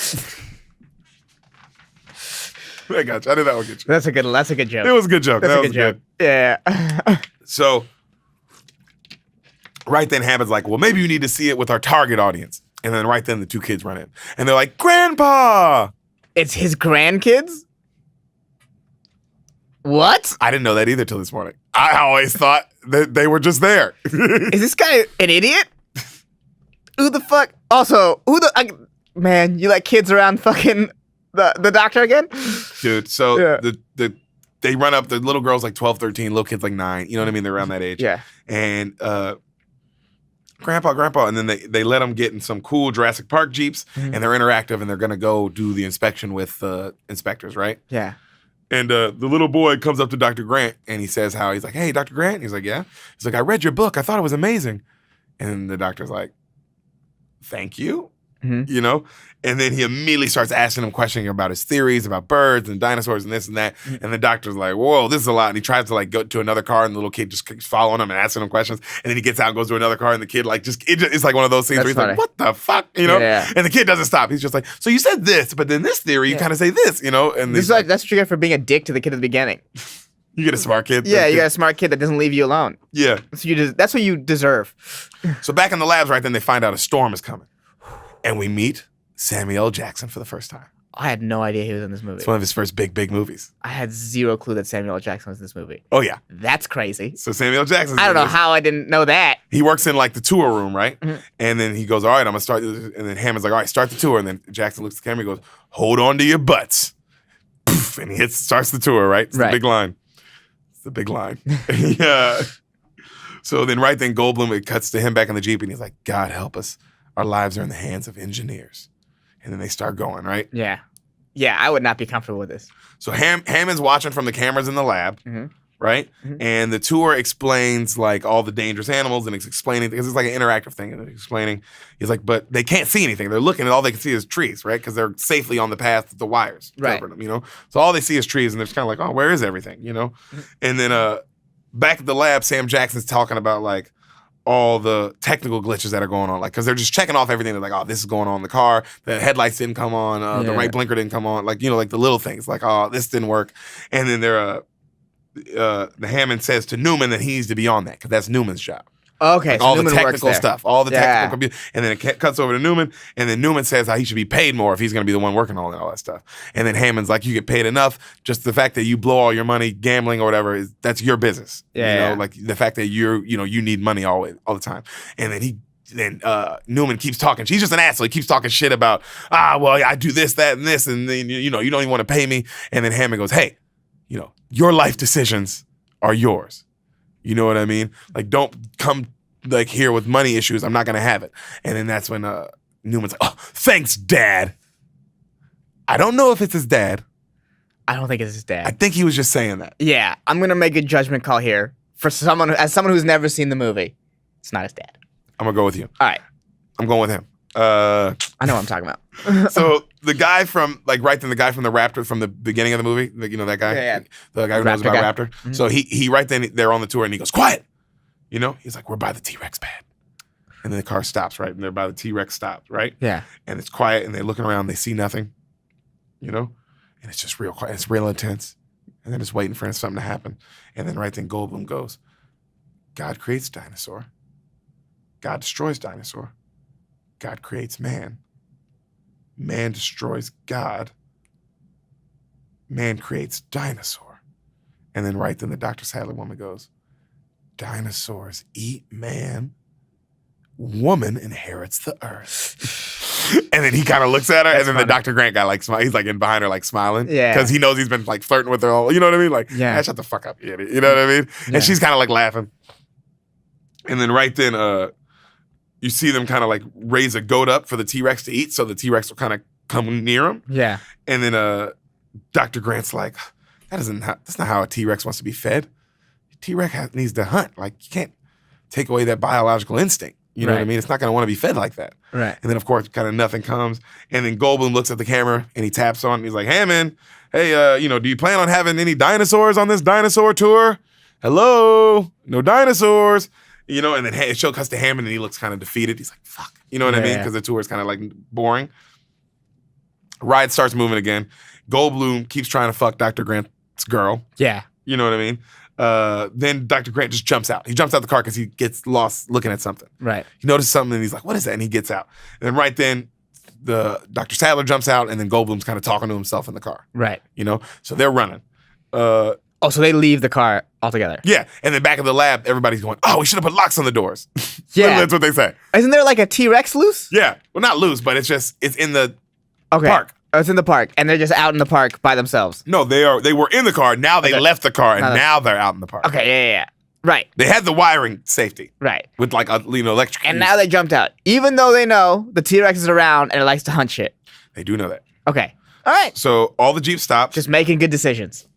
I got you. I knew that would get you. That's a good joke. It was a good joke. That's a good joke. Yeah. So, right then, Hammond's like, well, maybe you need to see it with our target audience. And then right then, the 2 kids run in. And they're like, Grandpa! It's his grandkids? What? I didn't know that either till this morning. I always thought that they were just there. Is this guy an idiot? Who the fuck? Also, man, you let kids around fucking the doctor again? Dude, so they run up, the little girl's like 12, 13, little kid's like 9. You know what I mean? They're around that age. Yeah. And Grandpa. And then they let them get in some cool Jurassic Park Jeeps, and they're interactive, and they're going to go do the inspection with the inspectors, right? Yeah. And the little boy comes up to Dr. Grant, and he says how, he's like, hey, Dr. Grant? And he's like, yeah. He's like, I read your book. I thought it was amazing. And the doctor's like, thank you. And then he immediately starts asking him questions about his theories about birds and dinosaurs and this and that. And the doctor's like, whoa, this is a lot. And he tries to like go to another car, and the little kid just keeps following him and asking him questions. And then he gets out and goes to another car, and the kid like it's like one of those scenes where he's like, what the fuck? Yeah. And the kid doesn't stop. He's just like, so you said this, but then this theory, you kind of say this, And this is like, that's what you get for being a dick to the kid at the beginning. You get a smart kid. Yeah, you got a smart kid that doesn't leave you alone. Yeah. That's what you deserve. So back in the labs, right then, they find out a storm is coming. And we meet Samuel L. Jackson for the first time. I had no idea he was in this movie. It's one of his first big movies. I had zero clue that Samuel L. Jackson was in this movie. Oh, yeah. That's crazy. So Samuel L. Jackson. I don't know how I didn't know that. He works in like the tour room, right? And then he goes, all right, I'm going to start. And then Hammond's like, all right, start the tour. And then Jackson looks at the camera and goes, hold on to your butts. Poof, and he starts the tour, right? It's the big line. It's the big line. Yeah. So then right then Goldblum, it cuts to him back in the Jeep, and he's like, God help us. Our lives are in the hands of engineers. And then they start going, right? Yeah. Yeah, I would not be comfortable with this. So Hammond's watching from the cameras in the lab, right? And the tour explains like all the dangerous animals and it's explaining because it's like an interactive thing. And it's explaining, he's like, but they can't see anything. They're looking and all they can see is trees, right? Because they're safely on the path with the wires covering them, So all they see is trees and they're just kind of like, oh, where is everything, And then back at the lab, Sam Jackson's talking about like all the technical glitches that are going on, like because they're just checking off everything. They're like, oh, this is going on in the car. The headlights didn't come on. The right blinker didn't come on. Like like the little things, like oh, this didn't work. And then the Hammond says to Newman that he needs to be on that because that's Newman's job. Okay, like so all Newman the technical stuff, all the technical computer, and then it cuts over to Newman, and then Newman says how he should be paid more if he's going to be the one working on all that stuff. And then Hammond's like, you get paid enough. Just the fact that you blow all your money gambling or whatever that's your business. Like the fact that you need money all the time. And then Newman keeps talking. He's just an asshole. He keeps talking shit about well, I do this, that, and this, and then you don't even want to pay me. And then Hammond goes, hey, your life decisions are yours. You know what I mean? Like, don't come like here with money issues. I'm not gonna have it. And then that's when Newman's like, "Oh, thanks, Dad." I don't know if it's his dad. I don't think it's his dad. I think he was just saying that. Yeah, I'm gonna make a judgment call here for someone who's never seen the movie. It's not his dad. I'm gonna go with you. All right, I'm going with him. I know what I'm talking about. So the guy from the guy from the Raptor from the beginning of the movie, that guy, the guy who knows about Raptor. Mm-hmm. So he right then they're on the tour and he goes, quiet. He's like, we're by the T-Rex pad, and then the car stops right, and they're by the T-Rex stops right. Yeah, and it's quiet, and they're looking around, they see nothing, and it's just real quiet, it's real intense, and they're just waiting for something to happen, and then right then Goldblum goes, God creates dinosaur, God destroys dinosaur. God creates man. Man destroys God. Man creates dinosaur. And then right then the Dr. Sadler woman goes, dinosaurs eat man. Woman inherits the earth. And then he kind of looks at her, and then the Dr. Grant guy like he's like in behind her like smiling. Yeah. Because he knows he's been like flirting with her all, you know what I mean? Like, shut the fuck up, you idiot. You know what I mean? Yeah. And she's kind of like laughing. And then right then you see them kind of like raise a goat up for the T-Rex to eat, so the T-Rex will kind of come near him. Yeah. And then Dr. Grant's like, that's not how a T-Rex wants to be fed. T-Rex needs to hunt. Like, you can't take away that biological instinct. You know what I mean? It's not going to want to be fed like that. Right. And then, of course, kind of nothing comes. And then Goldblum looks at the camera and he taps on it and he's like, Hammond, hey, do you plan on having any dinosaurs on this dinosaur tour? Hello? No dinosaurs. And then it show cuts to Hammond and he looks kind of defeated. He's like, fuck. You know what I mean? Because the tour is kind of like boring. Ride starts moving again. Goldblum keeps trying to fuck Dr. Grant's girl. Yeah. You know what I mean? Then Dr. Grant just jumps out. He jumps out the car because he gets lost looking at something. Right. He notices something and he's like, what is that? And he gets out. And then right then, the Dr. Sadler jumps out and then Goldblum's kind of talking to himself in the car. Right. So they're running. So they leave the car altogether. Yeah. And then back in the lab, everybody's going, oh, we should have put locks on the doors. Yeah. That's what they say. Isn't there like a T-Rex loose? Yeah. Well, not loose, but it's in the park. Oh, it's in the park. And they're just out in the park by themselves. No, they were in the car. Now they left the car and now they're out in the park. Okay, yeah. Right. They had the wiring safety. Right. With like electric. And now they jumped out. Even though they know the T-Rex is around and it likes to hunt shit. They do know that. Okay. All right. So all the Jeep stops. Just making good decisions.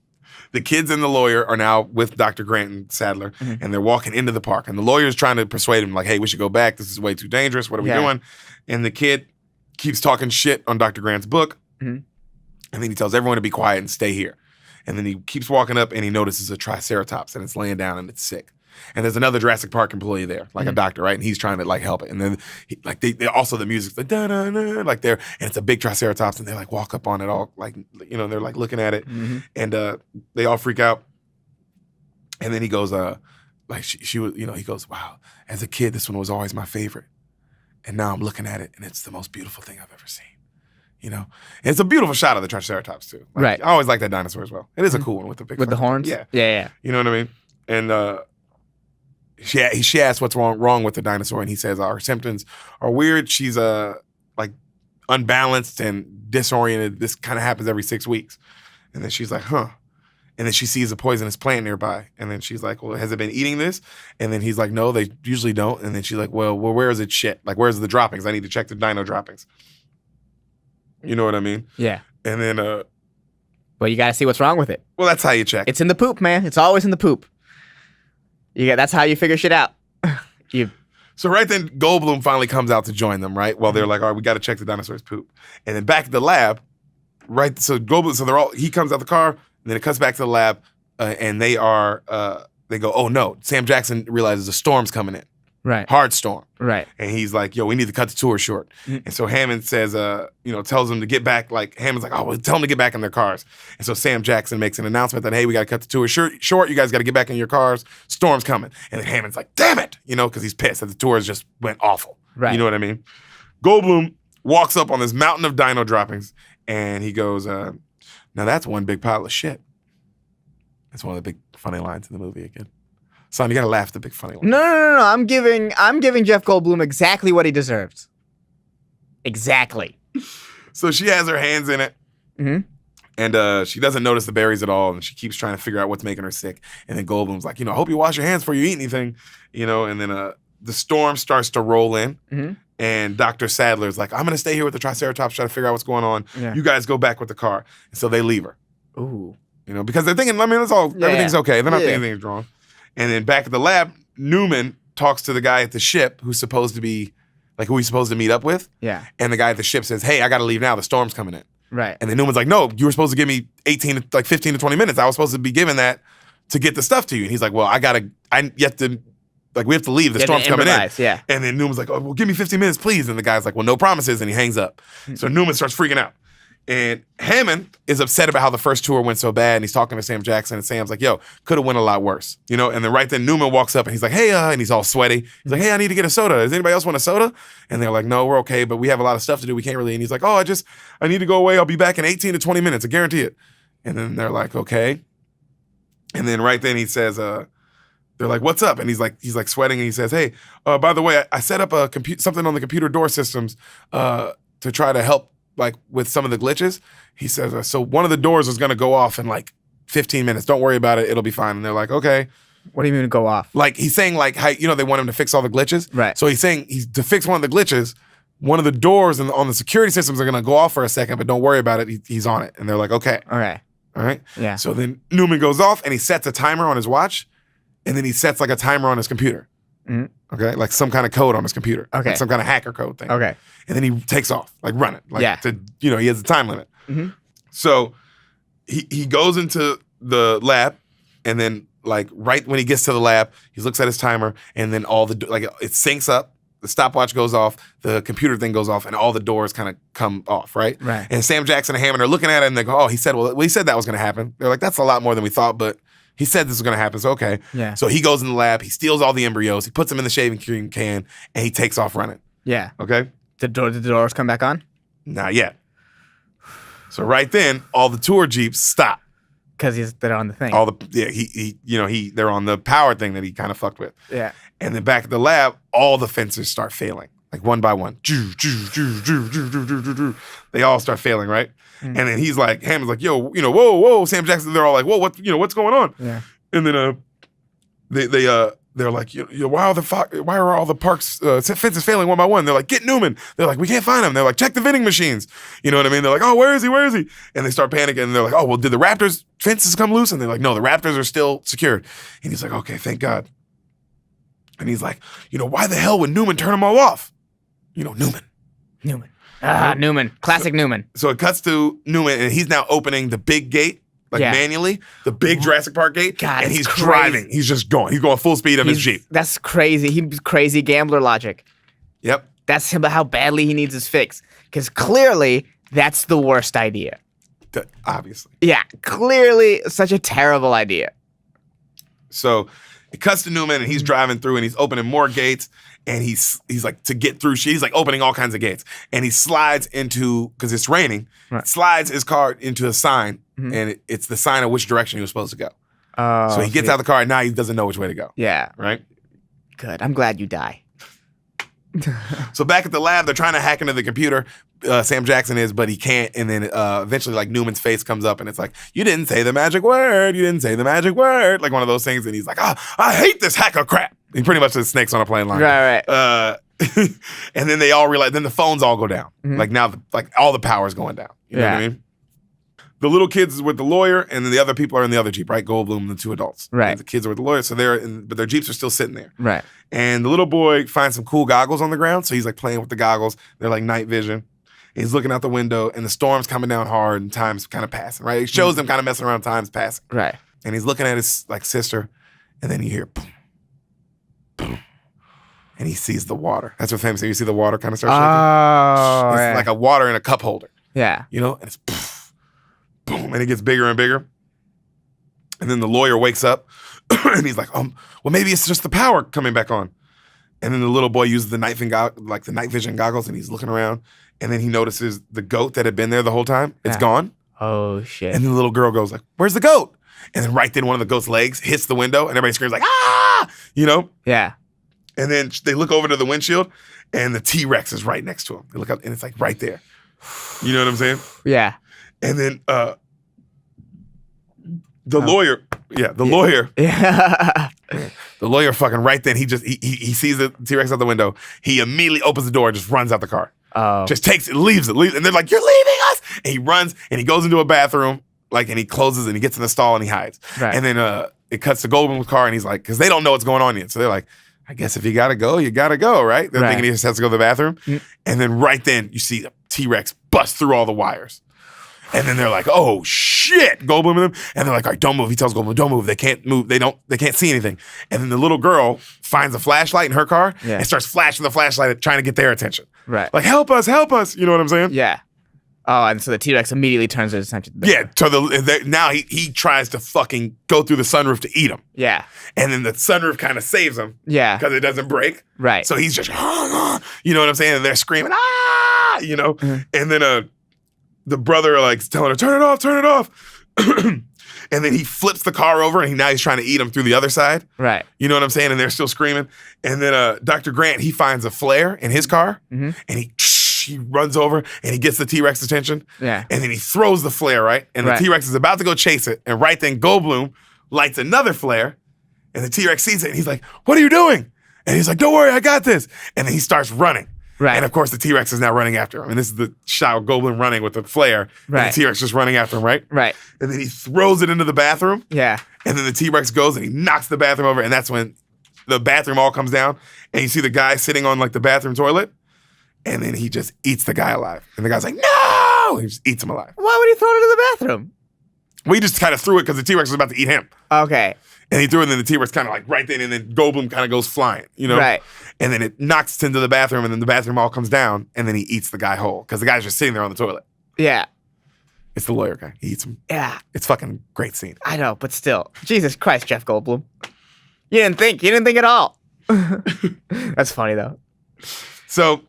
The kids and the lawyer are now with Dr. Grant and Sadler, and they're walking into the park. And the lawyer's trying to persuade him, like, hey, we should go back. This is way too dangerous. What are we doing? And the kid keeps talking shit on Dr. Grant's book. Mm-hmm. And then he tells everyone to be quiet and stay here. And then he keeps walking up and he notices a triceratops and it's laying down and it's sick. And there's another Jurassic Park employee there, like a doctor, right? And he's trying to like help it. And then they also the music's like da da da, like there, and it's a big triceratops, and they like walk up on it all, like they're like looking at it, and they all freak out. And then he goes, like she was, he goes, wow, as a kid this one was always my favorite, and now I'm looking at it and it's the most beautiful thing I've ever seen. And it's a beautiful shot of the triceratops too. Like, right. I always like that dinosaur as well. It is a cool one with the big with the horns. Yeah. You know what I mean? And she asked what's wrong with the dinosaur, and he says our symptoms are weird. She's like unbalanced and disoriented. This kind of happens every 6 weeks. And then she's like, huh. And then she sees a poisonous plant nearby. And then she's like, well, has it been eating this? And then he's like, no, they usually don't. And then she's like, well, where is it shit? Like, where's the droppings? I need to check the dino droppings. You know what I mean? Yeah. And then, But you got to see what's wrong with it. well, that's how you check. It's in the poop, man. It's always in the poop. That's how you figure shit out. So right then, Goldblum finally comes out to join them, right? While they're like, all right, we got to check the dinosaur's poop. And then back at the lab, right? So he comes out the car, and then it cuts back to the lab, and they go, oh no, Sam Jackson realizes a storm's coming in. Right. Hard storm. Right. And he's like, yo, we need to cut the tour short. And so Hammond says, tells them to get back. Like, Hammond's like, oh, well, tell them to get back in their cars. And so Sam Jackson makes an announcement that, hey, we got to cut the tour short. You guys got to get back in your cars. Storm's coming. And then Hammond's like, damn it, because he's pissed that the tours just went awful. Right. You know what I mean? Goldblum walks up on this mountain of dino droppings, and he goes, now that's one big pile of shit. That's one of the big funny lines in the movie again. Son, you gotta laugh at the big funny line. No. I'm giving Jeff Goldblum exactly what he deserves. Exactly. So she has her hands in it, and she doesn't notice the berries at all, and she keeps trying to figure out what's making her sick. And then Goldblum's like, I hope you wash your hands before you eat anything, And then the storm starts to roll in, and Dr. Sadler's like, I'm gonna stay here with the Triceratops, try to figure out what's going on. Yeah. You guys go back with the car. And so they leave her. Ooh. Because they're thinking, everything's okay. They're not thinking anything's wrong. And then back at the lab, Newman talks to the guy at the ship who's supposed to be, who he's supposed to meet up with. Yeah. And the guy at the ship says, hey, I got to leave now. The storm's coming in. Right. And then Newman's like, no, you were supposed to give me 15 to 20 minutes. I was supposed to be given that to get the stuff to you. And he's like, well, we have to leave. The storm's coming in. Yeah. And then Newman's like, oh, well, give me 15 minutes, please. And the guy's like, well, no promises. And he hangs up. So Newman starts freaking out. And Hammond is upset about how the first tour went so bad, and he's talking to Sam Jackson, and Sam's like, yo, could have went a lot worse, And then right then Newman walks up, and he's like, hey, and he's all sweaty. He's like, hey, I need to get a soda. Does anybody else want a soda? And they're like, no, we're okay, but we have a lot of stuff to do. We can't really. And he's like, oh, I need to go away. I'll be back in 18 to 20 minutes. I guarantee it. And then they're like, okay. And then right then he says, they're like, what's up? And he's like sweating, and he says, hey, by the way, I set up something on the computer door systems to try to help with some of the glitches. He says, so one of the doors is going to go off in 15 minutes. Don't worry about it. It'll be fine. And they're like, okay. What do you mean go off? He's saying how, they want him to fix all the glitches. Right. So he's saying to fix one of the glitches, one of the doors on the security systems are going to go off for a second, but don't worry about it. He's on it. And they're like, okay. Okay. All right. Yeah. So then Newman goes off and he sets a timer on his watch, and then he sets a timer on his computer. Okay, some kind of code on his computer. Okay, some kind of hacker code thing. Okay, and then he takes off, run it. He has a time limit. So he goes into the lab, and then right when he gets to the lab, he looks at his timer, and then all the it syncs up. The stopwatch goes off, the computer thing goes off, and all the doors kind of come off. Right. Right. And Sam Jackson and Hammond are looking at it, and they go, "Oh, he said that was going to happen." They're like, "That's a lot more than we thought, but." He said this was going to happen, so okay. Yeah. So he goes in the lab, he steals all the embryos, he puts them in the shaving cream can, and he takes off running. Yeah. Okay? Did the doors come back on? Not yet. So right then, all the tour jeeps stop. Because they're on the thing. They're on the power thing that he kind of fucked with. Yeah. And then back at the lab, all the fences start failing, one by one. They all start failing, right? And then he's like, Hammond's like, yo, whoa, Sam Jackson. They're all like, whoa, what's going on? Yeah. And then they're like, why are all the parks fences failing one by one? They're like, get Newman. They're like, we can't find him. They're like, check the vending machines. You know what I mean? They're like, oh, where is he? And they start panicking. And they're like, oh, well, did the Raptors fences come loose? And they're like, no, the Raptors are still secured. And he's like, okay, thank God. And he's like, why the hell would Newman turn them all off? Newman. Newman. Classic Newman. So it cuts to Newman, and he's now opening the big gate, manually, the big Jurassic Park gate. God, and he's crazy. driving. He's just going. He's going full speed on his Jeep. That's crazy. He's crazy gambler logic. Yep. That's how badly he needs his fix. Because clearly, that's the worst idea. Obviously. Yeah, clearly such a terrible idea. So it cuts to Newman, and he's driving through, and he's opening more gates. And he's like, to get through, he's opening all kinds of gates. And he slides into, because it's raining, slides his car into a sign, and it's the sign of which direction he was supposed to go. So he gets out of the car, and now he doesn't know which way to go. Yeah. Right? Good. I'm glad you die. So back at the lab, they're trying to hack into the computer. Sam Jackson is, but he can't. And then eventually, Newman's face comes up, and it's like, you didn't say the magic word. You didn't say the magic word. One of those things. And he's like, I hate this hacker crap. He pretty much says snakes on a plane line. Right. And then they all realize, then the phones all go down. Now, all the power's going down. You know what I mean? the little kids with the lawyer, and then the other people are in the other Jeep, right? Goldblum and the 2 adults. Right. And the kids are with the lawyer, so but their Jeeps are still sitting there. Right. And the little boy finds some cool goggles on the ground, so he's like playing with the goggles. They're like night vision. He's looking out the window, and the storm's coming down hard, and time's kind of passing, right? It shows them kind of messing around, time's passing. Right. And he's looking at his like sister, and then you hear boom, boom, and he sees the water. That's what famous. You see the water kind of start shaking. It's like a water in a cup holder. Yeah. You know, and it's boom, and it gets bigger and bigger. And then the lawyer wakes up, and he's like, well, maybe it's just the power coming back on. And then the little boy uses the night vision goggles, and he's looking around, and then he notices the goat that had been there the whole time. It's gone. Oh shit! And then the little girl goes like, "Where's the goat?" And then right then, one of the goat's legs hits the window, and everybody screams like, "Ah!" You know? Yeah. And then they look over to the windshield, and the T-Rex is right next to him. They look up, and it's like right there. You know what I'm saying? Yeah. And then the lawyer, lawyer, the lawyer fucking right then, he sees the T-Rex out the window. He immediately opens the door and just runs out the car. Oh. Just takes it, leaves it. And they're like, "You're leaving us!" And he runs, and he goes into a bathroom, and he closes, and he gets in the stall, and he hides. Right. And then it cuts to Goldblum's car, and he's like, because they don't know what's going on yet. So they're like, I guess if you gotta go, you gotta go, right? They're thinking he just has to go to the bathroom. Mm. And then right then, you see the T-Rex bust through all the wires. And then they're like, "Oh shit!" Goldblum and them, and they're like, "All right, don't move." He tells Goldblum, "Don't move. They can't move. They can't see anything." And then the little girl finds a flashlight in her car and starts flashing the flashlight, trying to get their attention. Right. Like, help us! You know what I'm saying? Yeah. Oh, and so the T-Rex immediately turns his attention to them. Yeah. So now he tries to fucking go through the sunroof to eat him. Yeah. And then the sunroof kind of saves him. Yeah. Because it doesn't break. Right. So he's just, you know what I'm saying? And they're screaming, "Ah!" You know? Mm-hmm. And then the brother like telling her, turn it off. And then he flips the car over, and now he's trying to eat him through the other side. Right. You know what I'm saying? And they're still screaming. And then Dr. Grant, he finds a flare in his car, and he runs over, and he gets the T-Rex attention. Yeah. And then he throws the flare, right? And the T-Rex is about to go chase it. And right then, Goldblum lights another flare, and the T-Rex sees it, and he's like, "What are you doing?" And he's like, "Don't worry, I got this." And then he starts running. Right. And of course, the T-Rex is now running after him. And this is the shot of Goldblum running with the flare. Right. And the T-Rex just running after him, right? Right. And then he throws it into the bathroom. Yeah. And then the T-Rex goes and he knocks the bathroom over. And that's when the bathroom all comes down. And you see the guy sitting on like the bathroom toilet. And then he just eats the guy alive. And the guy's like, "No!" He just eats him alive. Why would he throw it into the bathroom? Well, he just kind of threw it because the T-Rex was about to eat him. Okay. And he threw it, and then the T-Rex kind of like right then, and then Goldblum kind of goes flying, you know? Right. And then it knocks into the bathroom, and then the bathroom all comes down, and then he eats the guy whole because the guy's just sitting there on the toilet. Yeah. It's the lawyer guy. He eats him. Yeah. It's fucking great scene. I know, but still. Jesus Christ, Jeff Goldblum. You didn't think at all. That's funny, though. So,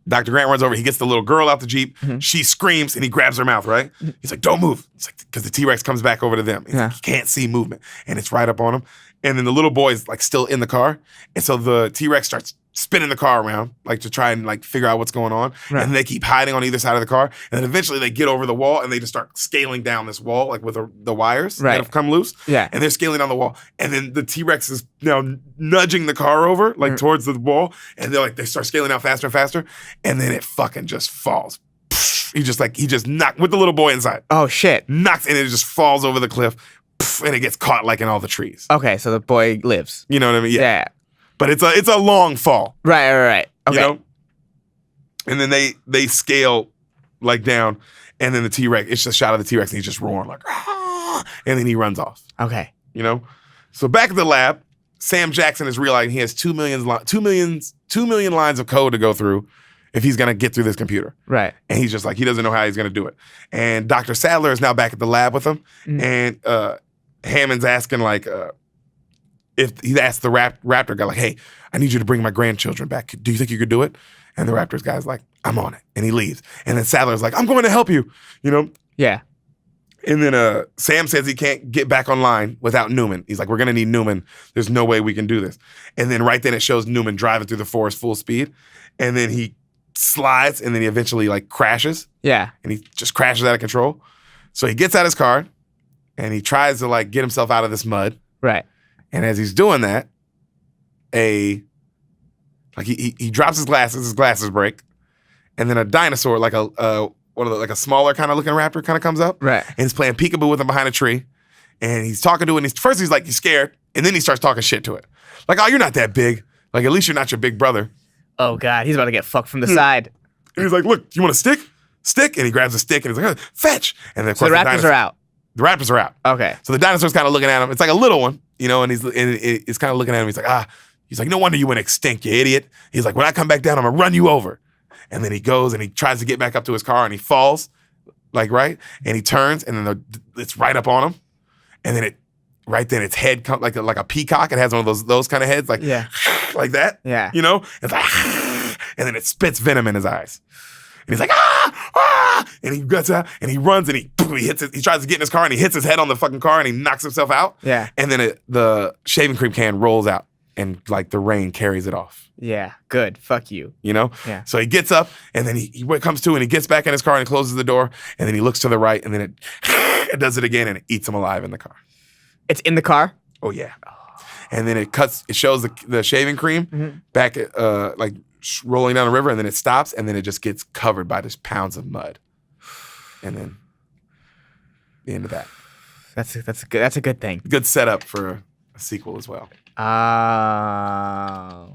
Dr. Grant runs over. He gets the little girl out the Jeep. Mm-hmm. She screams, and he grabs her mouth, right? He's like, "Don't move." It's like, because the T-Rex comes back over to them. He's like, he can't see movement, and it's right up on him. And then the little boy's like still in the car. And so the T-Rex starts spinning the car around, like to try and like figure out what's going on. Right. And they keep hiding on either side of the car. And then eventually they get over the wall, and they just start scaling down this wall, like with the wires that have come loose. Yeah. And they're scaling down the wall. And then the T-Rex is now nudging the car over, like towards the wall. And they start scaling out faster and faster. And then it fucking just falls. He just knocked with the little boy inside. Oh shit. Knocks, and it just falls over the cliff. And it gets caught like in all the trees. Okay, so the boy lives. You know what I mean? Yeah. But it's a long fall. Right. Okay. You know? And then they scale like down, and then the T-Rex, it's just a shot of the T-Rex, and he's just roaring like, "Ah!" And then he runs off. Okay. You know? So back at the lab, Sam Jackson is realizing he has 2 million lines of code to go through if he's gonna get through this computer. Right. And he's just like, he doesn't know how he's gonna do it. And Dr. Sadler is now back at the lab with him, and Hammond's asking like, if he asked the Raptor guy like, "Hey, I need you to bring my grandchildren back. Do you think you could do it?" And the Raptors guy's like, "I'm on it," and he leaves. And then Sadler's like, "I'm going to help you," you know? Yeah. And then Sam says he can't get back online without Newman. He's like, "We're gonna need Newman. There's no way we can do this." And then right then it shows Newman driving through the forest full speed, and then he slides, and then he eventually like crashes. Yeah. And he just crashes out of control. So he gets out his car, and he tries to like get himself out of this mud. Right. And as he's doing that, he drops his glasses break, and then a dinosaur, like a like a smaller kind of looking raptor kind of comes up. Right. And he's playing peekaboo with him behind a tree. And he's talking to it. And first he's like, he's scared. And then he starts talking shit to it. Like, oh, you're not that big. Like, at least you're not your big brother. Oh, God. He's about to get fucked from the side. And he's like, look, you want a stick? Stick. And he grabs a stick and he's like, fetch. And then, of So course, the raptors are out. The raptors are out. Okay. So the dinosaur's kind of looking at him. It's like a little one, you know, and it's kind of looking at him. He's like, no wonder you went extinct, you idiot. He's like, when I come back down, I'm going to run you over. And then he goes and he tries to get back up to his car and he falls, like, right? And he turns and then it's right up on him. And then its head comes like a peacock. It has one of those kind of heads, like, like that. Yeah. You know? It's like, and then it spits venom in his eyes. And he's like, ah! And he gets out and he runs and he tries to get in his car and he hits his head on the fucking car and he knocks himself out. Yeah. And then the shaving cream can rolls out and like the rain carries it off. Yeah. Good. Fuck you. You know? Yeah. So he gets up and then he comes to and he gets back in his car and he closes the door and then he looks to the right and then it does it again and it eats him alive in the car. It's in the car? Oh, yeah. And then it shows the shaving cream back like rolling down the river and then it stops and then it just gets covered by just pounds of mud. And then the end of that. That's a good thing. Good setup for a sequel as well. Oh. I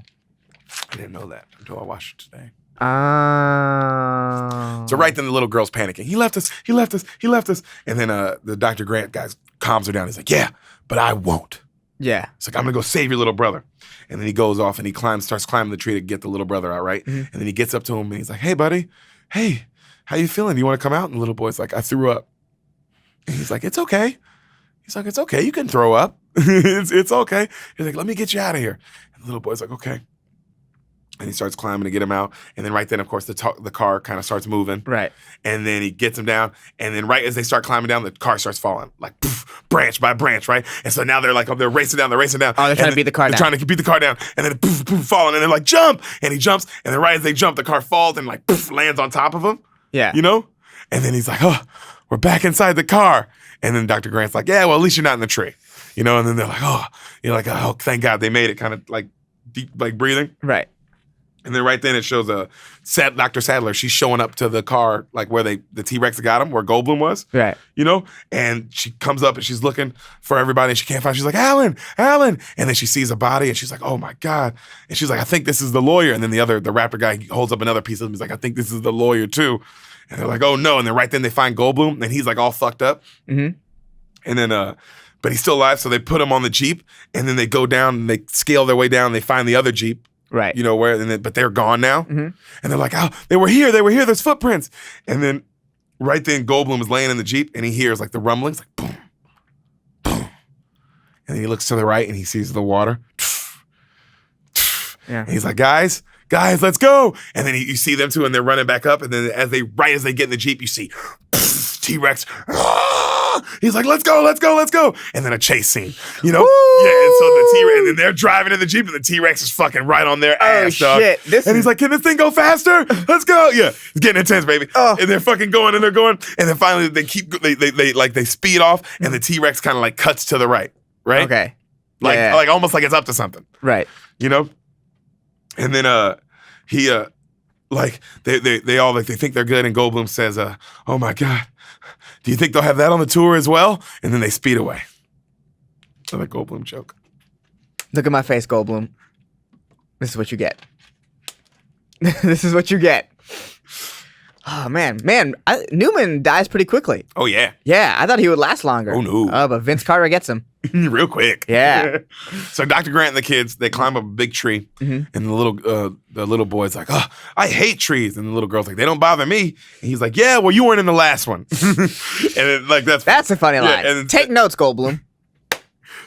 didn't know that until I watched it today. Oh. So right then the little girl's panicking. He left us. He left us. He left us. And then the Dr. Grant guy calms her down. He's like, yeah, but I won't. Yeah. It's like, I'm going to go save your little brother. And then he goes off and he starts climbing the tree to get the little brother out, right? And then he gets up to him and he's like, hey, buddy. Hey, how you feeling? Do you want to come out? And the little boy's like, I threw up. And he's like, it's okay. He's like, it's okay. You can throw up. it's okay. He's like, let me get you out of here. And the little boy's like, okay. And he starts climbing to get him out. And then right then, of course, the car kind of starts moving. Right. And then he gets him down. And then right as they start climbing down, the car starts falling. Like, poof, branch by branch, right? And so now they're like, they're racing down. Oh, they're trying to beat the car down. They're trying to beat the car down. And then poof, poof, falling. And they're like, jump. And he jumps. And then right as they jump, the car falls and like, poof, lands on top of him. Yeah. You know? And then he's like, oh, we're back inside the car. And then Dr. Grant's like, yeah, well, at least you're not in the tree. You know? And then they're like, oh, you're like, oh, thank God they made it, kind of like deep, like breathing. Right. And then right then it shows Dr. Sadler. She's showing up to the car, like where the T-Rex got him, where Goldblum was. Right. You know? And she comes up and she's looking for everybody and she can't find. She's like, Alan. And then she sees a body and she's like, oh my God. And she's like, I think this is the lawyer. And then the raptor guy holds up another piece of him. He's like, I think this is the lawyer too. And they're like, oh no. And then right then they find Goldblum and he's like all fucked up. Mm-hmm. And then, but he's still alive. So they put him on the Jeep and then they go down and they scale their way down. And they find the other Jeep. Right. You know, but they're gone now. Mm-hmm. And they're like, oh, they were here, there's footprints. And then right then Goldblum is laying in the Jeep and he hears like the rumblings, like boom, boom. And then he looks to the right and he sees the water. Yeah. And he's like, guys, let's go. And then you see them too and they're running back up. And then as they get in the Jeep, you see T-Rex. He's like, let's go. And then a chase scene, you know? Woo! Yeah, and so the T-Rex, and then they're driving in the Jeep and the T-Rex is fucking right on their ass, dog. Shit. And he's like, can this thing go faster? Let's go. Yeah, it's getting intense, baby. Oh. And they're fucking going and they're going. And then finally they speed off and the T-Rex kind of like cuts to the right? Okay. Like almost like it's up to something. Right. You know? And then he like they all like they think they're good and Goldblum says, oh my God. Do you think they'll have that on the tour as well? And then they speed away. Another Goldblum joke. Look at my face, Goldblum. This is what you get. This is what you get. Oh, man. Newman dies pretty quickly. Oh, yeah. Yeah, I thought he would last longer. Oh, no. But Vince Carter gets him. Real quick. Yeah. So Dr. Grant and the kids, they climb up a big tree, and the little boy's like, oh, I hate trees. And the little girl's like, they don't bother me. And he's like, yeah, well, you weren't in the last one. And like that's a funny line. And take notes, Goldblum.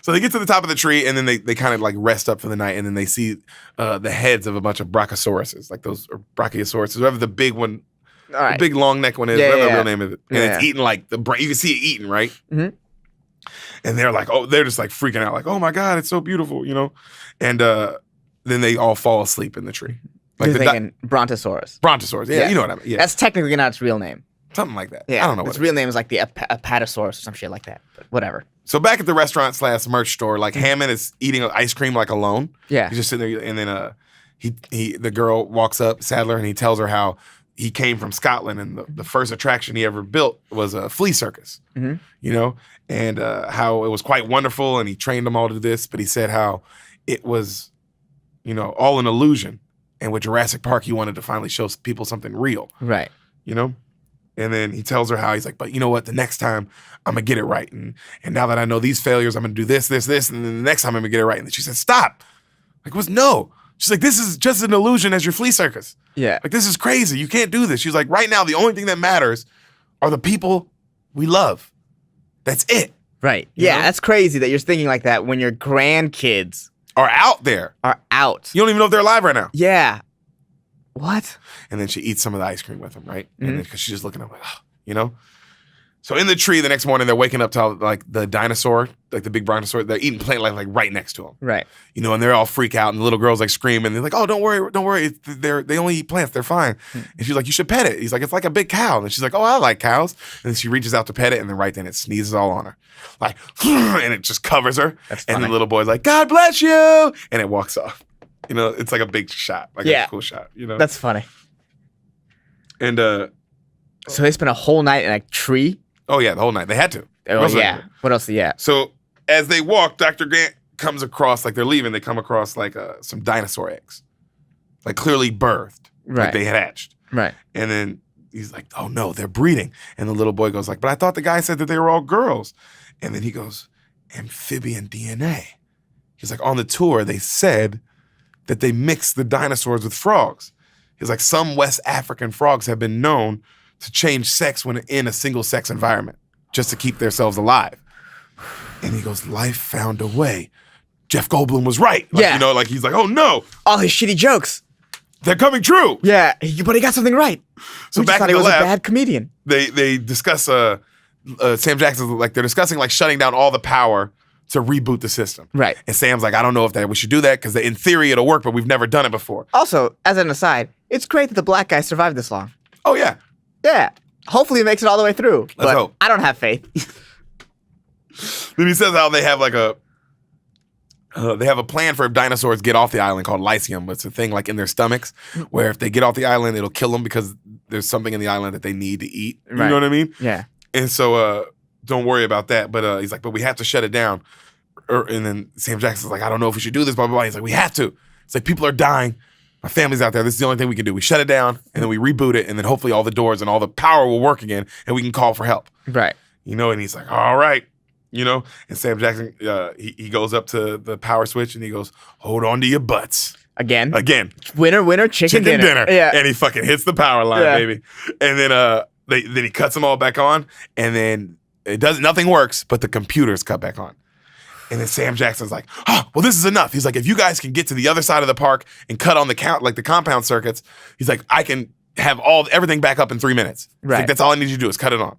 So they get to the top of the tree, and then they kind of like rest up for the night, and then they see the heads of a bunch of Brochosauruses, like those, or Brachiosauruses, whoever the big one, the big long neck one is, whatever the real name is. And it's eating like you can see it eating, right? Mm-hmm. And they're like, they're just like freaking out, like, oh my God, it's so beautiful, you know? And then they all fall asleep in the tree. Like you're thinking Brontosaurus. Brontosaurus, yeah, you know what I mean. Yeah. That's technically not its real name. Something like that. Yeah, I don't know what its real name is like the Apatosaurus or some shit like that, but whatever. So back at the restaurant / merch store, like Hammond is eating ice cream like alone. Yeah. He's just sitting there, and then the girl walks up, Sadler, and he tells her how he came from Scotland, and the first attraction he ever built was a flea circus, you know, and how it was quite wonderful, and he trained them all to do this, but he said how it was, you know, all an illusion, and with Jurassic Park, he wanted to finally show people something real. Right. You know? And then he tells her how he's like, but you know what, the next time I'm gonna get it right, and now that I know these failures, I'm gonna do this, and then the next time I'm gonna get it right. And then she said, stop. Like, no. She's like, this is just an illusion as your flea circus. Yeah. Like, this is crazy. You can't do this. She's like, right now, the only thing that matters are the people we love. That's it. Right. You Yeah, know? that's crazy that you're thinking like that when your grandkids are out there. Are out. You don't even know if they're alive right now. Yeah. What? And then she eats some of the ice cream with him, right? And then because she's just looking up like, oh, you know? So in the tree the next morning, they're waking up to like the dinosaur, like the big brontosaurus. They're eating plant like right next to him. Right. You know, and they're all freak out, and the little girl's like screaming. They're like, "Oh, don't worry. They only eat plants. They're fine." And she's like, "You should pet it." He's like, "It's like a big cow." And she's like, "Oh, I like cows." And then she reaches out to pet it, and then right then it sneezes all on her, like, and it just covers her. That's and funny. the little boy's like, "God bless you," and it walks off. You know, it's like a big shot, like a cool shot. You know, That's funny. and So they spent a whole night in a tree? oh yeah, the whole night they had to. Oh, yeah. What else? Yeah. So as they walk, Dr. Grant comes across, like they're leaving, they come across like some dinosaur eggs, like clearly birthed, Right. like they had hatched. Right. And then he's like, oh no, they're breeding. And the little boy goes like, but I thought the guy said that they were all girls. And then he goes, amphibian DNA. He's like, on the tour, they said that they mixed the dinosaurs with frogs. He's like, some West African frogs have been known to change sex when in a single sex environment just to keep themselves alive. And he goes, life found a way. Jeff Goldblum was right. Like, Yeah. You know, like he's like, oh no, All his shitty jokes. they're coming true. Yeah. But he got something right. So We just back thought in he the was lab, a bad comedian. they discuss Sam Jackson's like they're discussing like shutting down all the power to reboot the system. Right. And Sam's like, I don't know if we should do that because in theory it'll work, but we've never done it before. Also, as an aside, it's great that the black guy survived this long. Oh yeah. Yeah. Hopefully it makes it all the way through. Let's hope. I don't have faith. Then he says how they have like they have a plan for if dinosaurs get off the island called Lycium. It's a thing like in their stomachs where if they get off the island, it'll kill them because there's something in the island that they need to eat. You Right. know what I mean? Yeah. And so don't worry about that. But he's like, but we have to shut it down. And then Sam Jackson's like, I don't know if we should do this, blah, blah, blah. He's like, we have to. It's like, people are dying. My family's out there. This is the only thing we can do. We shut it down, and then we reboot it, and then hopefully all the doors and all the power will work again, and we can call for help. Right. You know, and he's like, all right. You know, and Sam Jackson, he goes up to the power switch, and he goes, hold on to your butts. Again. Winner, chicken dinner. Yeah. And he fucking hits the power line, Yeah. baby. And then then he cuts them all back on, and then nothing works, but the computers cut back on. And then Sam Jackson's like, oh, well, this is enough. He's like, if you guys can get to the other side of the park and cut on the compound circuits, he's like, I can have everything back up in 3 minutes. He's Right. like, that's all I need you to do is cut it on.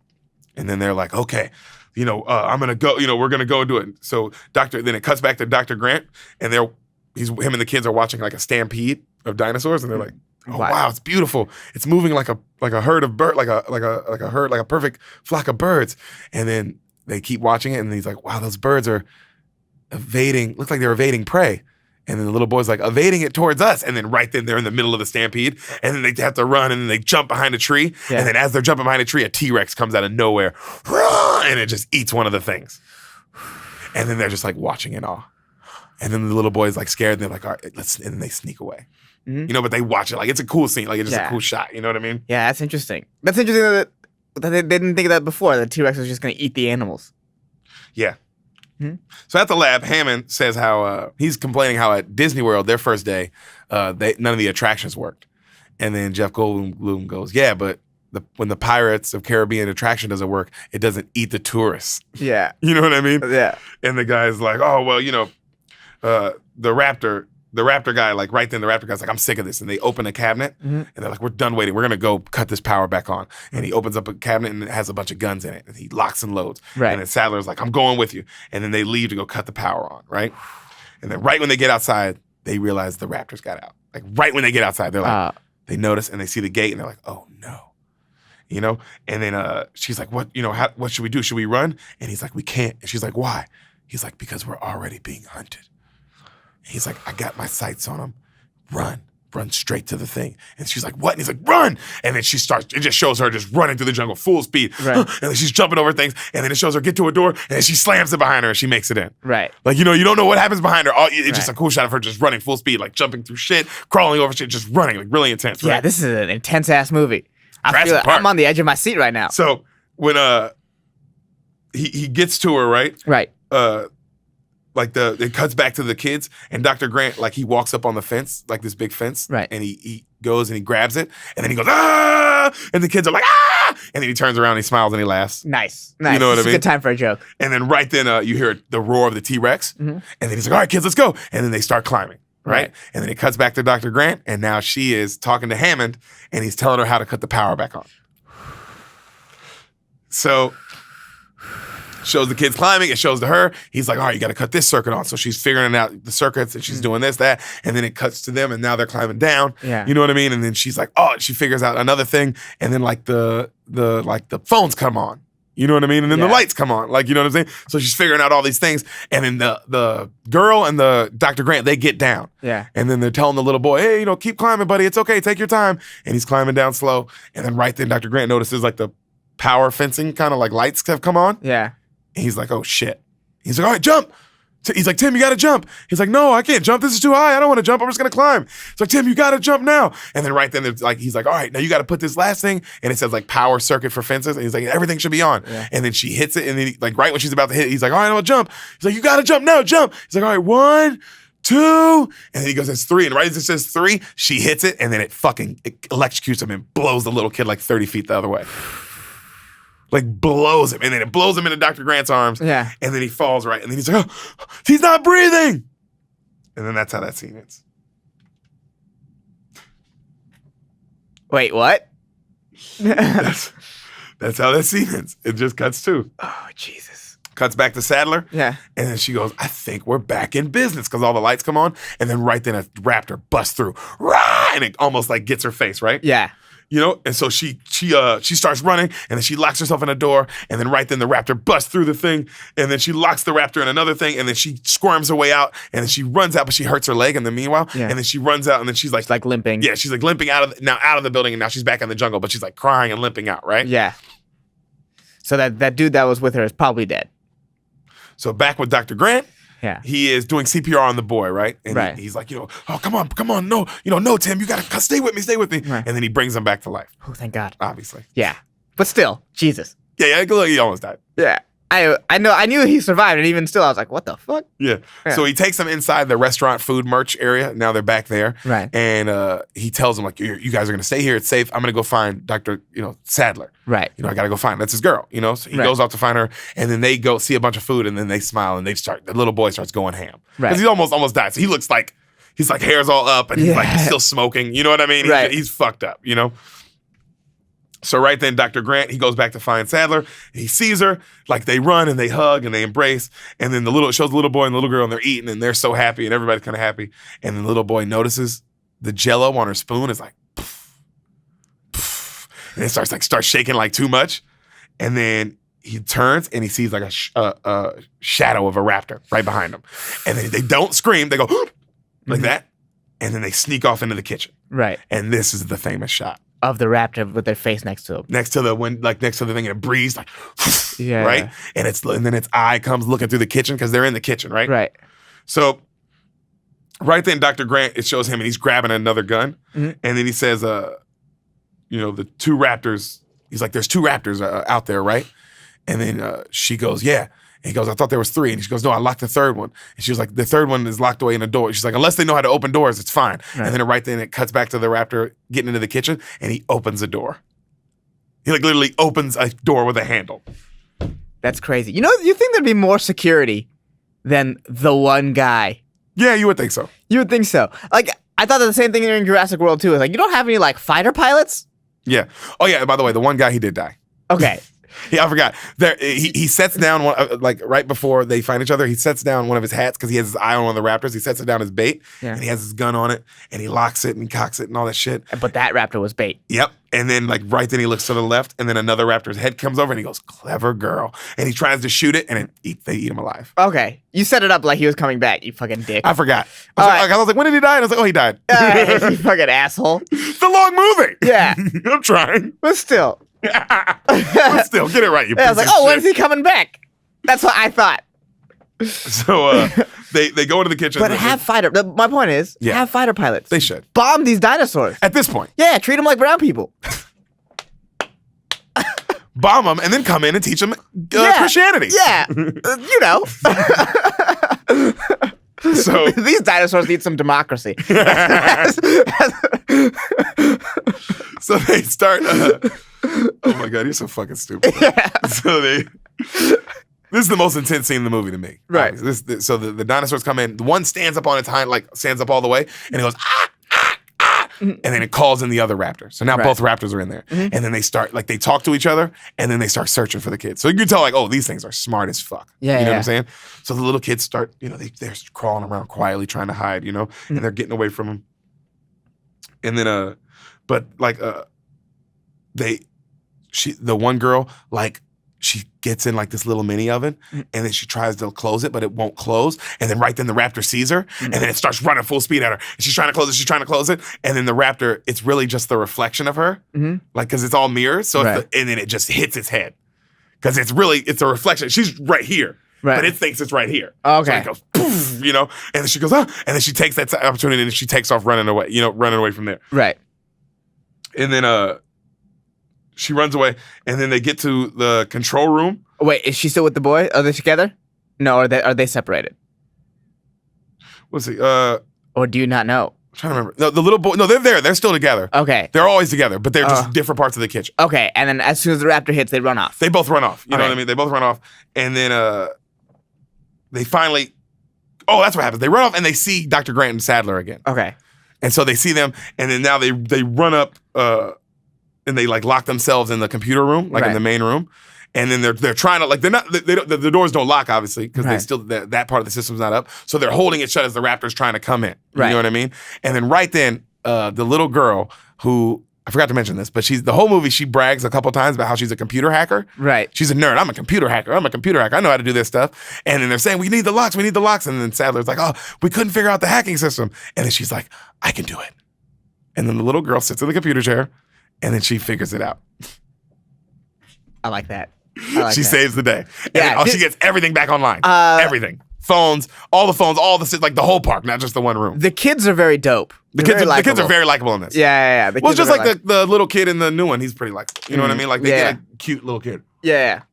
And then they're like, okay, you know, I'm gonna go. You know, we're gonna go and do it. So then it cuts back to Dr. Grant, and him and the kids are watching like a stampede of dinosaurs, and they're like, oh wow, it's beautiful. It's moving like a herd of bird, like a perfect flock of birds. And then they keep watching it, and he's like, wow, those birds are look like they're evading prey. And then the little boy's like, evading it towards us. And then right then they're in the middle of the stampede. And then they have to run, and then they jump behind a tree. Yeah. And then as they're jumping behind a tree, a T-Rex comes out of nowhere. And it just eats one of the things. And then they're just like watching in awe. And then the little boy's like scared. And they're like, all right, and then they sneak away. Mhm. You know, but they watch it. Like, it's a cool scene. Like, it's just Yeah. a cool shot. You know what I mean? Yeah, that's interesting. That's interesting that they didn't think of that before. The T-Rex was just going to eat the animals. Yeah. Hmm. So at the lab, Hammond says how he's complaining how at Disney World, their first day, none of the attractions worked. And then Jeff Goldblum goes, yeah, but when the Pirates of Caribbean attraction doesn't work, it doesn't eat the tourists. Yeah. You know what I mean? Yeah. And the guy's like, oh, well, you know, the Raptor guy, like right then the Raptor guy's like, I'm sick of this. And they open a cabinet and they're like, we're done waiting. We're going to go cut this power back on. And he opens up a cabinet and it has a bunch of guns in it. And he locks and loads. Right. And then Sadler's like, I'm going with you. And then they leave to go cut the power on, right? And then right when they get outside, they realize the Raptors got out. Like right when they get outside, they're like, they notice and they see the gate and they're like, oh no. You know? And then she's like, what should we do? Should we run? And he's like, we can't. And she's like, why? He's like, because we're already being hunted. He's like, I got my sights on them. Run. run straight to the thing. And she's like, what? And he's like, run. And then it just shows her just running through the jungle full speed. Right. And then she's jumping over things. And then it shows her get to a door. And then she slams it behind her and she makes it in. Right. Like, you don't know what happens behind her. It's just a cool shot of her just running full speed, like jumping through shit, crawling over shit, just running, like really intense. Right? Yeah, this is an intense ass movie. Jurassic Park. I'm on the edge of my seat right now. So when he gets to her, right? Right. Like it cuts back to the kids and Dr. Grant, like he walks up on the fence, like this big fence. Right. And he goes and he grabs it and then he goes, ah! And the kids are like, ah! And then he turns around and he smiles and he laughs. Nice. You know what I mean? It's a good time for a joke. And then right then you hear the roar of the T-Rex. Mm-hmm. And then he's like, all right, kids, let's go. And then they start climbing. Right. And then it cuts back to Dr. Grant and now she is talking to Hammond and he's telling her how to cut the power back on. So shows the kids climbing, it shows to her. He's like, all right, you got to cut this circuit on. So she's figuring out the circuits and she's doing this, that. And then it cuts to them and now they're climbing down. Yeah. You know what I mean? And then she's like, oh, she figures out another thing. And then like the phones come on. You know what I mean? And then the lights come on. Like, you know what I'm saying? So she's figuring out all these things. And then the girl and the Dr. Grant, they get down. Yeah. And then they're telling the little boy, hey, keep climbing, buddy. It's okay. Take your time. And he's climbing down slow. And then right then Dr. Grant notices like the power fencing kind of like lights have come on. Yeah. And he's like, oh, shit. He's like, all right, jump. He's like, Tim, you got to jump. He's like, no, I can't jump. This is too high. I don't want to jump. I'm just going to climb. It's like, Tim, you got to jump now. And then right then, he's like, all right, now you got to put this last thing. And it says like power circuit for fences. And he's like, everything should be on. Yeah. And then she hits it. And then like right when she's about to hit it, he's like, all right, I'll jump. He's like, you got to jump now, jump. He's like, all right, 1, 2. And then he goes, it's 3. And right as it says 3, she hits it. And then it electrocutes him and blows the little kid like 30 feet the other way. Like blows him. And then it blows him into Dr. Grant's arms. Yeah. And then he falls right. And then he's like, oh, he's not breathing. And then that's how that scene ends. Wait, what? that's how that scene ends. It just cuts to. Oh, Jesus. Cuts back to Sadler. Yeah. And then she goes, I think we're back in business because all the lights come on. And then right then a raptor busts through. Rah! And it almost like gets her face, right? Yeah. And so she starts running, and then she locks herself in a door, and then right then the raptor busts through the thing, and then she locks the raptor in another thing, and then she squirms her way out, and then she runs out, but she hurts her leg in the meanwhile, and then she runs out, and then she's like limping. Yeah, she's like limping out of the building, and now she's back in the jungle, but she's like crying and limping out, right? Yeah. So that dude that was with her is probably dead. So back with Dr. Grant. Yeah. He is doing CPR on the boy, right? And right. He's like, oh, come on, no, no, Tim, you gotta stay with me. Right. And then he brings him back to life. Oh, thank God. Obviously. Yeah. But still, Jesus. Yeah, look, he almost died. Yeah. I knew he survived, and even still, I was like, what the fuck? Yeah. So he takes them inside the restaurant food merch area. Now they're back there. Right. And he tells them, like, you guys are going to stay here. It's safe. I'm going to go find Dr. Sadler. Right. I got to go find her. That's his girl, So he goes off to find her. And then they go see a bunch of food. And then they smile. And the little boy starts going ham. Right. Because he almost died. So he looks like, he's like hair's all up. And he's like still smoking. You know what I mean? Right. He's fucked up, So right then, Dr. Grant, he goes back to find Sadler. He sees her, like they run and they hug and they embrace. And then it shows the little boy and the little girl and they're eating and they're so happy and everybody's kind of happy. And then the little boy notices the Jello on her spoon is like, poof, poof, and it starts shaking like too much. And then he turns and he sees like a shadow of a raptor right behind him. And then they don't scream, they go like that. And then they sneak off into the kitchen. Right. And this is the famous shot. Of the raptor with their face next to him. Next to the thing, and it breathes like, yeah, right? And then its eye comes looking through the kitchen because they're in the kitchen, right? Right. So right then, Dr. Grant, it shows him and he's grabbing another gun. Mm-hmm. And then he says, the 2 raptors, he's like, there's 2 raptors out there, right? And then she goes, yeah. And he goes, I thought there was 3. And she goes, no, I locked the 3rd one. And she was like, the 3rd one is locked away in a door. She's like, unless they know how to open doors, it's fine. Right. And then right then it cuts back to the raptor getting into the kitchen and he opens a door. He like literally opens a door with a handle. That's crazy. You think there'd be more security than the one guy? Yeah, you would think so. You would think so. Like, I thought the same thing in Jurassic World too. It's like, you don't have any like fighter pilots? Yeah. Oh yeah, by the way, the one guy, he did die. Okay. Yeah, I forgot. There, he sets down one, like right before they find each other. He sets down one of his hats because he has his eye on one of the raptors. He sets it down as bait, and he has his gun on it, and he locks it and he cocks it and all that shit. But that raptor was bait. Yep. And then like right then he looks to the left, and then another raptor's head comes over, and he goes, "Clever girl," and he tries to shoot it, and they eat him alive. Okay, you set it up like he was coming back. You fucking dick. I forgot. I was like, when did he die? And I was like, oh, he died. You fucking asshole. It's a long movie. Yeah, I'm trying. but still. But still, get it right, you piece I was like, of oh, shit. when is he coming back? That's what I thought. So they go into the kitchen. But have fighter. My point is, have fighter pilots. They should bomb these dinosaurs. At this point. Yeah, treat them like brown people. Bomb them and then come in and teach them Christianity. Yeah, you know. So these dinosaurs need some democracy. So they start. Oh my god, you're so fucking stupid. Yeah. So this is the most intense scene in the movie to me. Right. So the dinosaurs come in. The one stands up on its hind, like stands up all the way, and it goes and then it calls in the other raptor. So now both raptors are in there, and then they start like they talk to each other, and then they start searching for the kids. So you can tell like, oh, these things are smart as fuck. Yeah, you know what I'm saying? So the little kids start, they're crawling around quietly trying to hide, and they're getting away from them. And then the one girl, like, she gets in like this little mini oven, and then she tries to close it, but it won't close. And then right then the raptor sees her, and then it starts running full speed at her. And she's trying to close it, and then the raptor, it's really just the reflection of her, like, because it's all mirrors. So and then it just hits its head, because it's a reflection. She's right here, but it thinks it's right here. Okay, so it goes poof, and then she goes, and then she takes that opportunity and she takes off running away from there. Right, and then she runs away, and then they get to the control room. Wait, is she still with the boy? Are they together? No, are they separated? Let's see. Or do you not know? I'm trying to remember. No, the little boy. No, they're there. They're still together. Okay. They're always together, but they're just different parts of the kitchen. Okay, and then as soon as the raptor hits, they run off. They both run off. You know what I mean? They both run off, and then they finally. Oh, that's what happens. They run off, and they see Dr. Grant and Sadler again. Okay. And so they see them, and then now they run up. And they like lock themselves in the computer room, like in the main room, and then they're trying to like the doors don't lock obviously because they still that part of the system's not up, so they're holding it shut as the raptor's trying to come in. You know what I mean? And then right then, the little girl who I forgot to mention this, but the whole movie she brags a couple times about how she's a computer hacker. Right. She's a nerd. I'm a computer hacker. I know how to do this stuff. And then they're saying we need the locks. And then Sadler's like, oh, we couldn't figure out the hacking system. And then she's like, I can do it. And then the little girl sits in the computer chair. And then she figures it out. I like that. She saves the day. And Yeah, she gets everything back online. Everything. Phones, all the like the whole park, not just the one room. The kids are very dope. The kids are very likable in this. Yeah. Well, it's just like the little kid in the new one. He's pretty likable. You know what I mean? Like they get a cute little kid. Yeah.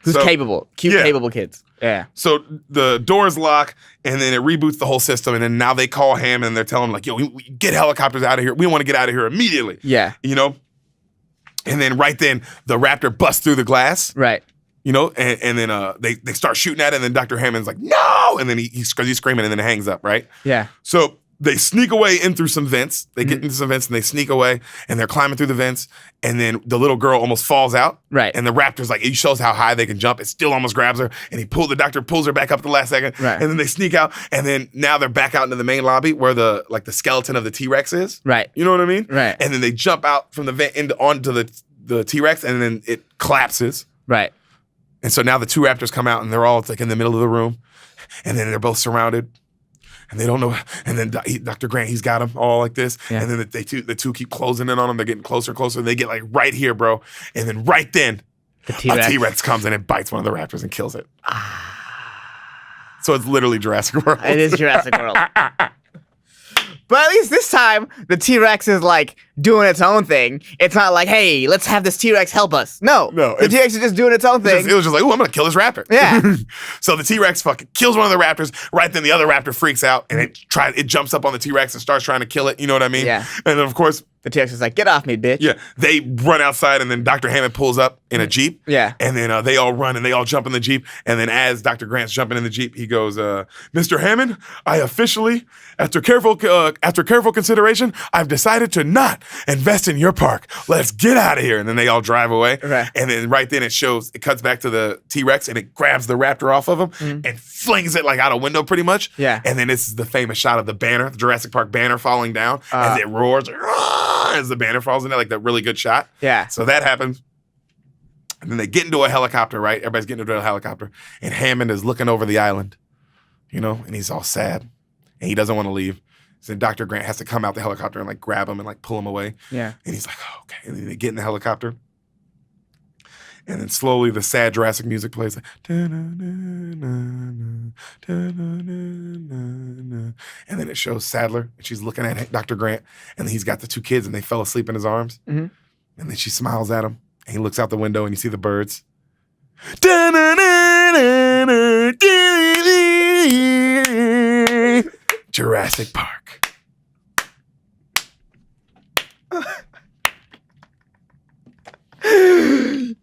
Who's capable. Capable kids. Yeah. So the doors lock, and then it reboots the whole system, and then now they call Hammond, and they're telling him, like, yo, we get helicopters out of here. We want to get out of here immediately. Yeah. And then right then, the raptor busts through the glass. Right. And then they start shooting at it, and then Dr. Hammond's like, no! And then he's screaming, and then it hangs up, right? Yeah. So they sneak away in through some vents. They get into some vents, and they sneak away, and they're climbing through the vents, and then the little girl almost falls out. Right. And the raptor's like, he shows how high they can jump. It still almost grabs her, and the doctor pulls her back up at the last second. Right. And then they sneak out, and then now they're back out into the main lobby where the skeleton of the T-Rex is. Right. You know what I mean? Right. And then they jump out from the vent onto the T-Rex, and then it collapses. Right. And so now the two raptors come out, and they're all like in the middle of the room, and then they're both surrounded. And they don't know. And then Dr. Grant, he's got them all like this. Yeah. And then the two keep closing in on them. They're getting closer and closer. And they get like right here, bro. And then right then, a T-Rex comes and it bites one of the raptors and kills it. So it's literally Jurassic World. It is Jurassic World. But at least this time, the T-Rex is like doing its own thing. It's not like, hey, let's have this T-Rex help us. No. The T-Rex is just doing its own thing. It was just like, oh, I'm going to kill this raptor. Yeah. So the T-Rex fucking kills one of the raptors. Right then the other raptor freaks out and it jumps up on the T-Rex and starts trying to kill it. You know what I mean? Yeah. And then, of course, the T-Rex is like, get off me, bitch. Yeah. They run outside and then Dr. Hammond pulls up in a Jeep. Yeah. And then they all run and they all jump in the Jeep. And then as Dr. Grant's jumping in the Jeep, he goes, Mr. Hammond, I officially, after careful consideration, I've decided to not invest in your park. Let's get out of here. And then they all drive away. Right. And then right then it cuts back to the T-Rex and it grabs the raptor off of him and flings it like out a window pretty much. Yeah. And then this is the famous shot of the banner, the Jurassic Park banner falling down as it roars as the banner falls in there, like that really good shot. Yeah. So that happens. And then they get into a helicopter, right? Everybody's getting into a helicopter. And Hammond is looking over the island, and he's all sad. And he doesn't want to leave. So Dr. Grant has to come out the helicopter and like grab him and like pull him away. Yeah. And he's like, oh, okay. And then they get in the helicopter. And then slowly the sad Jurassic music plays. Like, and then it shows Sadler, and she's looking at Dr. Grant, and he's got the two kids, and they fell asleep in his arms. Mm-hmm. And then she smiles at him, and he looks out the window, and you see the birds. Jurassic Park.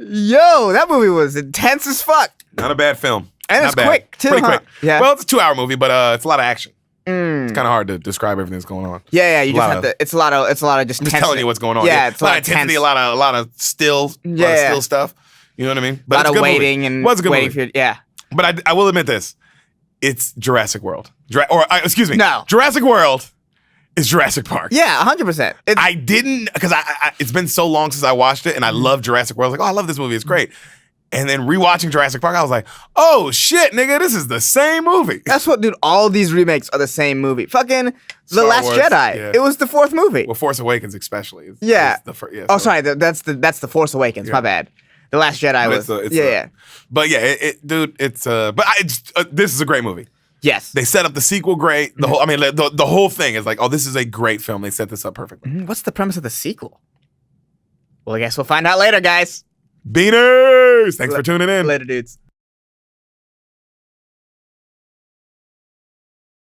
Yo, that movie was intense as fuck. Not a bad film. And Not it's bad. quick, too, Pretty quick. Yeah. Well, it's a 2-hour movie, but it's a lot of action. It's kind of hard to describe everything that's going on. Yeah, you just have to. It's a lot of just. I'm just telling you what's going on. Yeah, it's a lot of intensity, a lot of still, still stuff. You know what I mean? But a lot of waiting and waiting for yeah. But I will admit this: it's Jurassic World, excuse me, no, Jurassic World is Jurassic Park. Yeah, 100%. I didn't because it's been so long since I watched it, and I love Jurassic World. I was like, oh, I love this movie. It's great. And then rewatching Jurassic Park, I was like, oh shit, nigga, this is the same movie. That's what, dude, all these remakes are the same movie. Fucking The Last Wars, Jedi. Yeah. It was the fourth movie. Well, Force Awakens especially. Sorry, that's the Force Awakens. Yeah. My bad. The Last Jedi was. Yeah. But yeah, dude, it's this is a great movie. Yes. They set up the sequel great. The whole, the whole thing is like, oh, this is a great film. They set this up perfectly. What's the premise of the sequel? Well, I guess we'll find out later, guys. Beaners! Thanks for tuning in. Later, dudes.